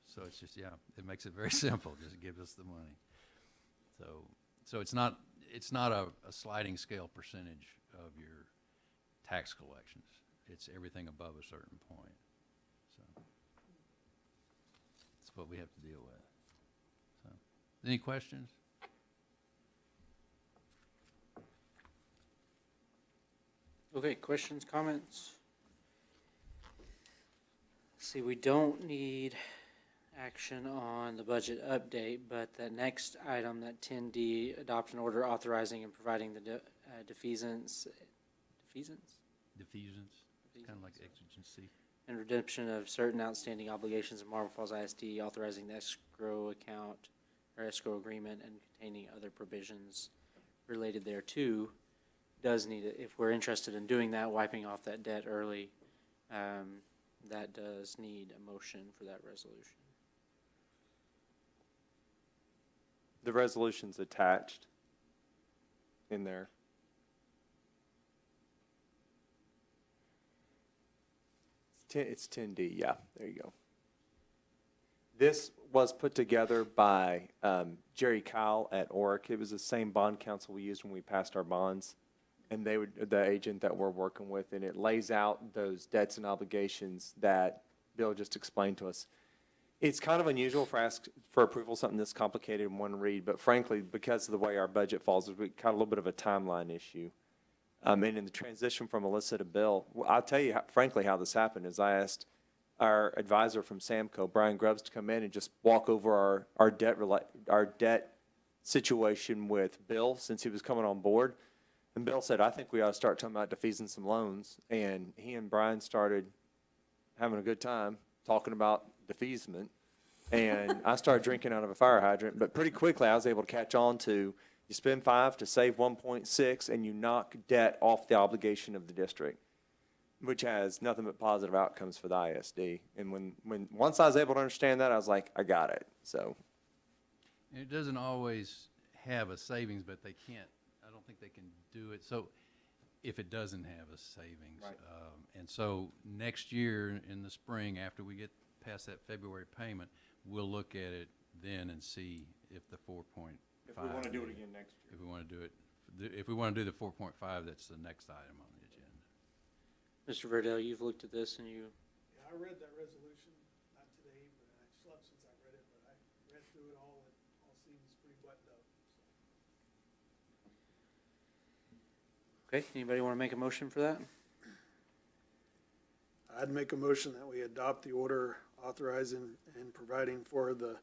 so it's just, yeah, it makes it very simple. Just give us the money. So it's not a sliding scale percentage of your tax collections. It's everything above a certain point. So that's what we have to deal with. So, any questions? Okay, questions, comments? See, we don't need action on the budget update, but the next item, that 10D, adopt an order authorizing and providing the defeasance, Kind of like exigency. and redemption of certain outstanding obligations of Marble Falls ISD, authorizing the escrow account or escrow agreement and containing other provisions related thereto, does need it. If we're interested in doing that, wiping off that debt early, that does need a motion for that resolution. The resolution's attached in there. It's 10D, yeah, there you go. This was put together by Jerry Kyle at ORC. It was the same bond counsel we used when we passed our bonds, and they would, the agent that we're working with, and it lays out those debts and obligations that Bill just explained to us. It's kind of unusual for approval, something this complicated in one read, but frankly, because of the way our budget falls, we got a little bit of a timeline issue. And in the transition from Alyssa to Bill, I'll tell you, frankly, how this happened is I asked our advisor from Samco, Brian Grubbs, to come in and just walk over our debt situation with Bill since he was coming on board. And Bill said, I think we ought to start talking about defeasing some loans. And he and Brian started having a good time talking about defeasement. And I started drinking out of a fire hydrant. But pretty quickly, I was able to catch on to you spend 5 to save 1.6, and you knock debt off the obligation of the district, which has nothing but positive outcomes for the ISD. And once I was able to understand that, I was like, I got it. So It doesn't always have a savings, but they can't, I don't think they can do it. So if it doesn't have a savings. Right. And so next year in the spring, after we get past that February payment, we'll look at it then and see if the 4.5. if we want to do it again next year. If we want to do it, if we want to do the 4.5, that's the next item on the agenda. Mr. Verdell, you've looked at this and you, Yeah, I read that resolution, not today, but I slept since I read it, but I read through it all, it all seems pretty buttoned up. okay, anybody want to make a motion for that? I'd make a motion that we adopt the order authorizing and providing for the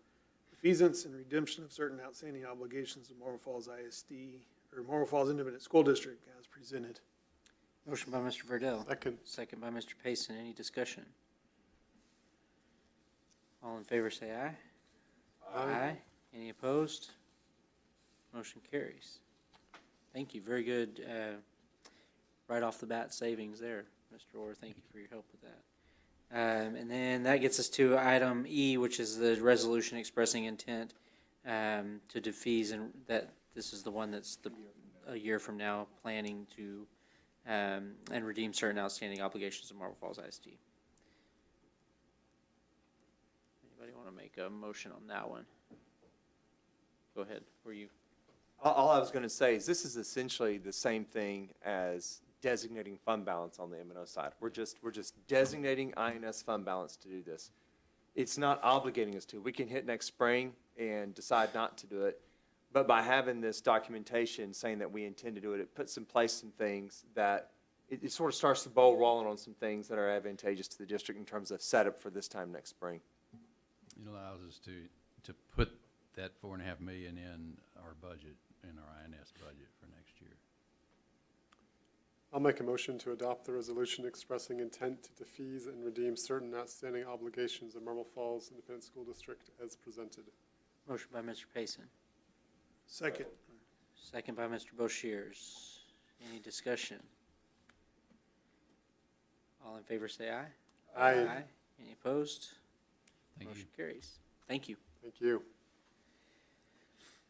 defeasance and redemption of certain outstanding obligations of Marble Falls ISD, or Marble Falls Independent School District as presented. Motion by Mr. Verdell. Second. Second by Mr. Payson. Any discussion? All in favor say aye. Aye. Any opposed? Motion carries. Thank you. Very good, right off the bat savings there, Mr. Orr. Thank you for your help with that. And then that gets us to item E, which is the resolution expressing intent to defease, and that this is the one that's a year from now planning to and redeem certain outstanding obligations of Marble Falls ISD. Anybody want to make a motion on that one? Go ahead. Were you? All I was going to say is this is essentially the same thing as designating fund balance on the M&O side. We're just designating INS fund balance to do this. It's not obligating us to. We can hit next spring and decide not to do it. But by having this documentation saying that we intend to do it, it puts in place some things that it sort of starts the ball rolling on some things that are advantageous to the district in terms of setup for this time next spring. It allows us to put that $4.5 million in our budget, in our INS budget for next year. I'll make a motion to adopt the resolution expressing intent to defease and redeem certain outstanding obligations of Marble Falls Independent School District as presented. Motion by Mr. Payson. Second. Second by Mr. Boshiers. Any discussion? All in favor say aye. Aye. Any opposed? Thank you. Motion carries. Thank you. Thank you.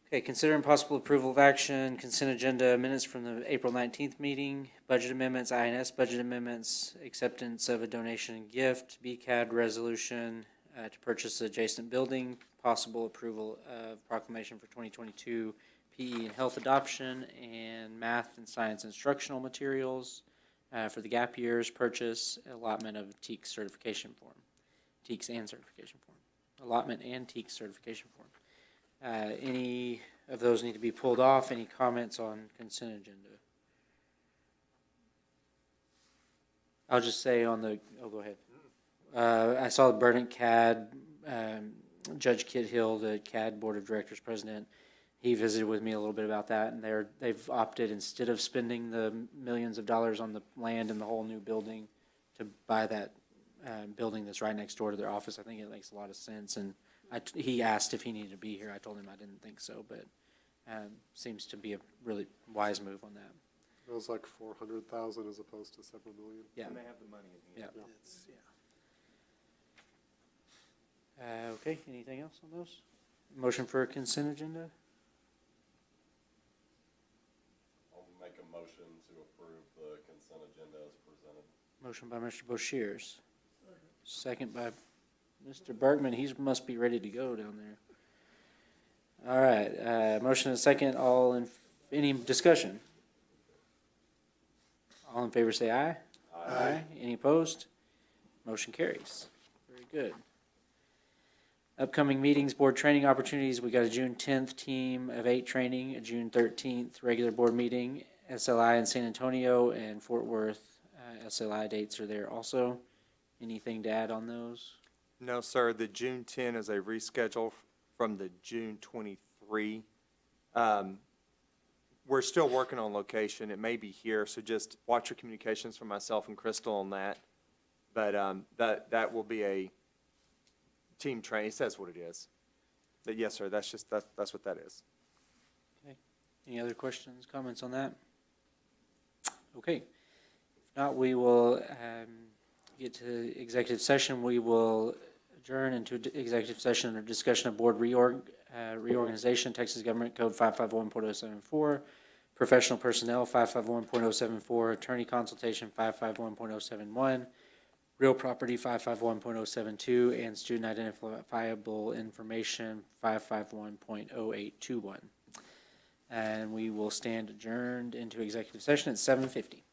Okay, considering possible approval of action, consent agenda minutes from the April 19th meeting, budget amendments, INS budget amendments, acceptance of a donation and gift, BCAD resolution to purchase adjacent building, possible approval of proclamation for 2022 PE and health adoption, and math and science instructional materials for the gap years purchase, allotment of TEAC certification form, TEACs and certification form, allotment and TEAC certification form. Any of those need to be pulled off? Any comments on consent agenda? I'll just say on the, oh, go ahead. I saw the Burnet CAD, Judge Kit Hill, the CAD Board of Directors President. He visited with me a little bit about that, and they've opted, instead of spending the millions of dollars on the land and the whole new building, to buy that building that's right next door to their office. I think it makes a lot of sense, and he asked if he needed to be here. I told him I didn't think so, but seems to be a really wise move on that. It was like 400,000 as opposed to several million. Yeah. And they have the money in hand. Yeah. It's, yeah. Okay, anything else on those? Motion for a consent agenda? I'll make a motion to approve the consent agenda as presented. Motion by Mr. Boshiers. Second by Mr. Bergman. He must be ready to go down there. All right, motion and second. Any discussion? All in favor say aye. Aye. Any opposed? Motion carries. Very good. Upcoming meetings, board training opportunities. We got a June 10th team of 8 training, a June 13th regular board meeting, SLI in San Antonio and Fort Worth. SLI dates are there also. Anything to add on those? No, sir. The June 10 is a reschedule from the June 23. We're still working on location. It may be here, so just watch your communications from myself and Crystal on that. But that will be a team training. It says what it is. But yes, sir. That's what that is. Okay. Any other questions, comments on that? Okay. If not, we will get to executive session. We will adjourn into executive session or discussion of board reorganization, Texas Government Code 551.074, professional personnel 551.074, attorney consultation 551.071, real property 551.072, and student identifiable information 551.0821. And we will stand adjourned into executive session at 7:50.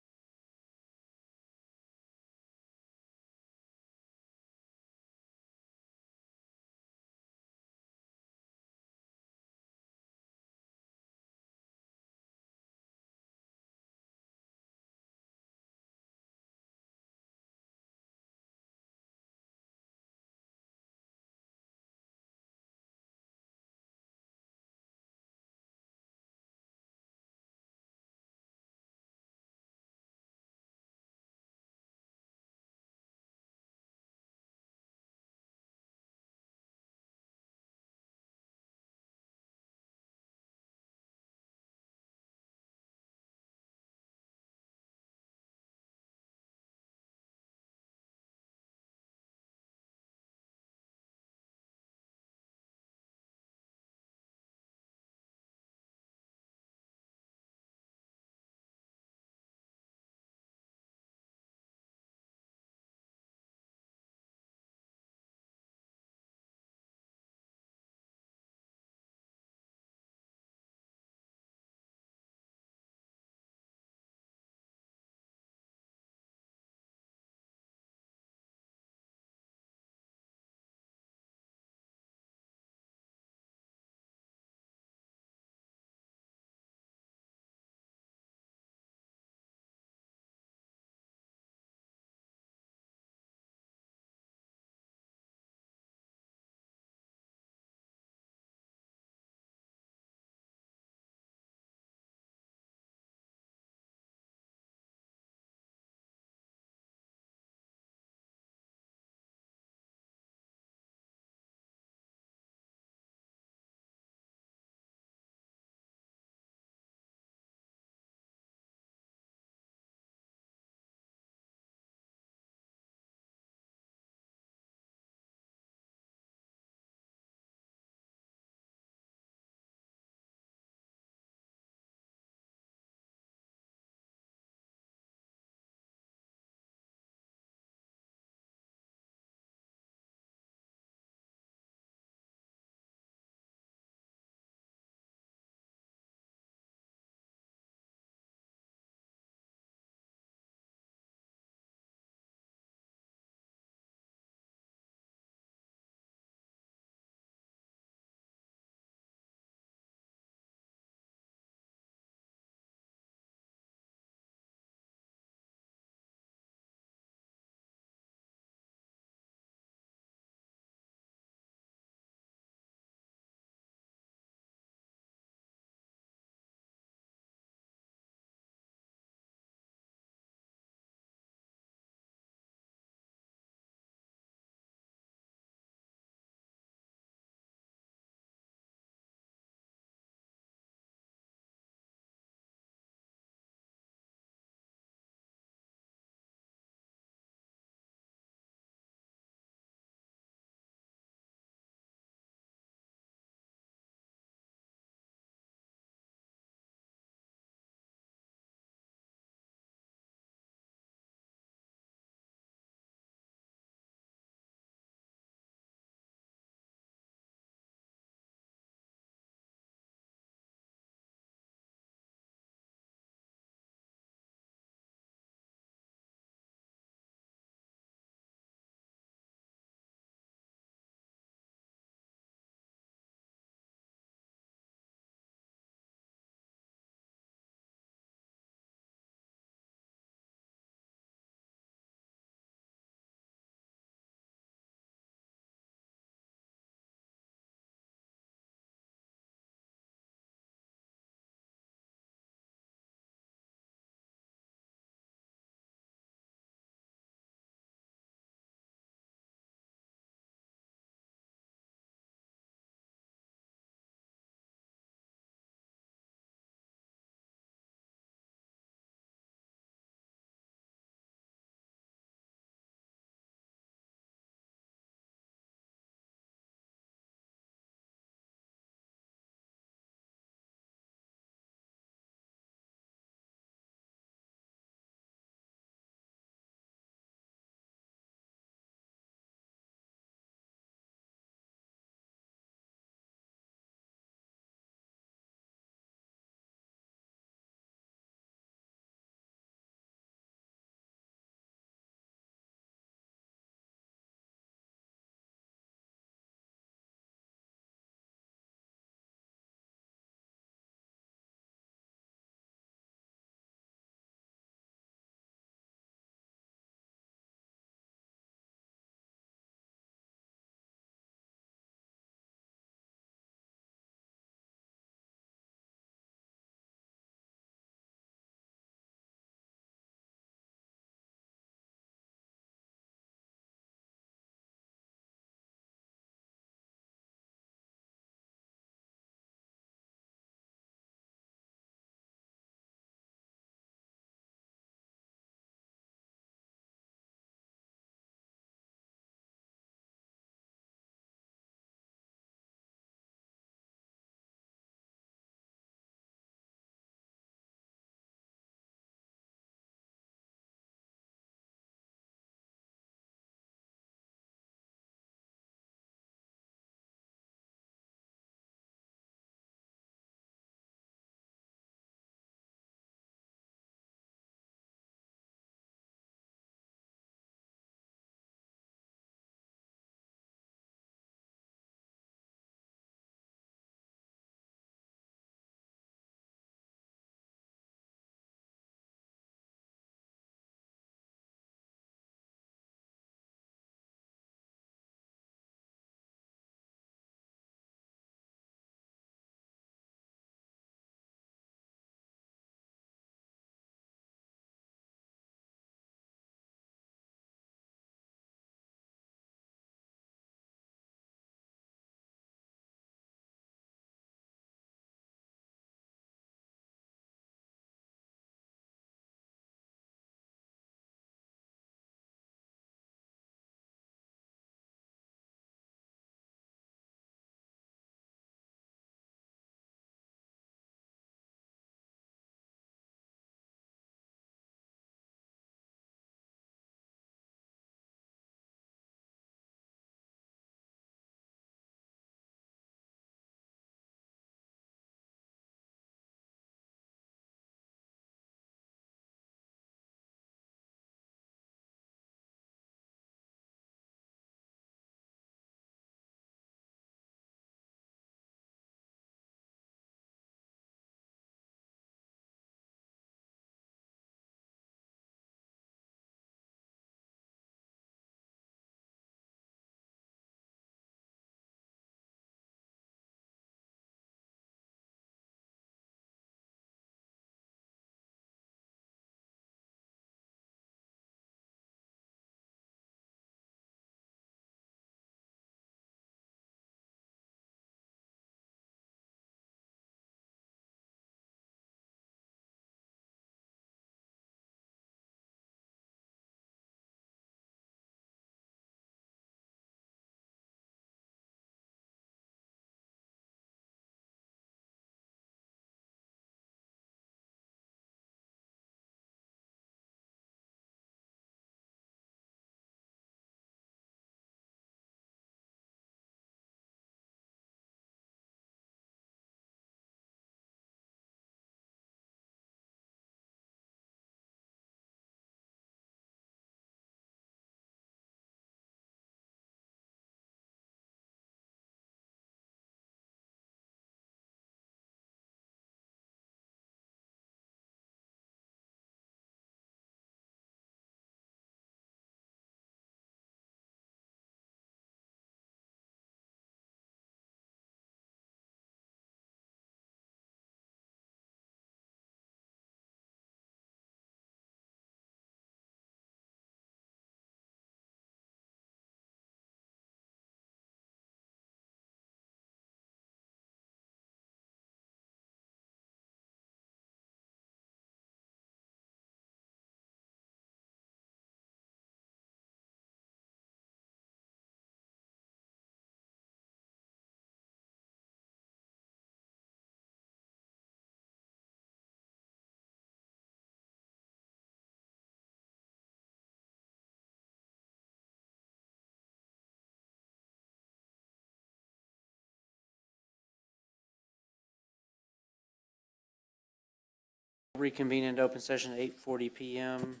Reconvene into open session at 8:40 PM.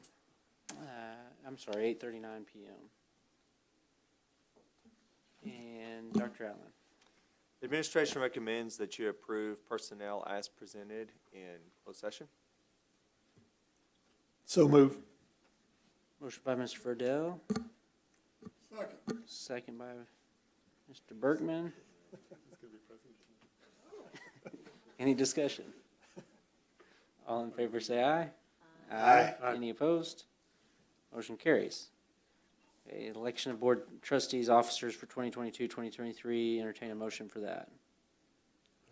I'm sorry, 8:39 PM. And Dr. Allen. The administration recommends that you approve personnel as presented in closed session. So move. Motion by Mr. Verdell, Second. second by Mr. Berkman. Any discussion? All in favor say aye. Aye. Any opposed? Motion carries. Okay, election of board trustees, officers for 2022, 2023, entertain a motion for that.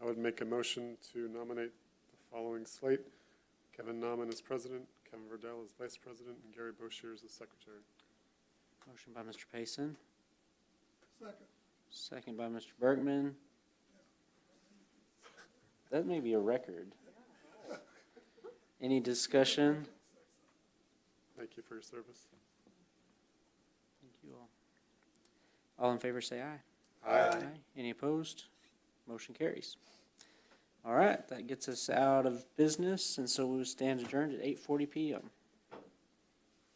I would make a motion to nominate the following slate: Kevin Nauman as president, Kevin Verdell as vice president, and Gary Boshier as secretary. Motion by Mr. Payson, Second. second by Mr. Berkman. That may be a record. Any discussion? Thank you for your service. Thank you all. All in favor say aye. Aye. Any opposed? Motion carries. All right, that gets us out of business, and so we will stand adjourned at 8:40 PM.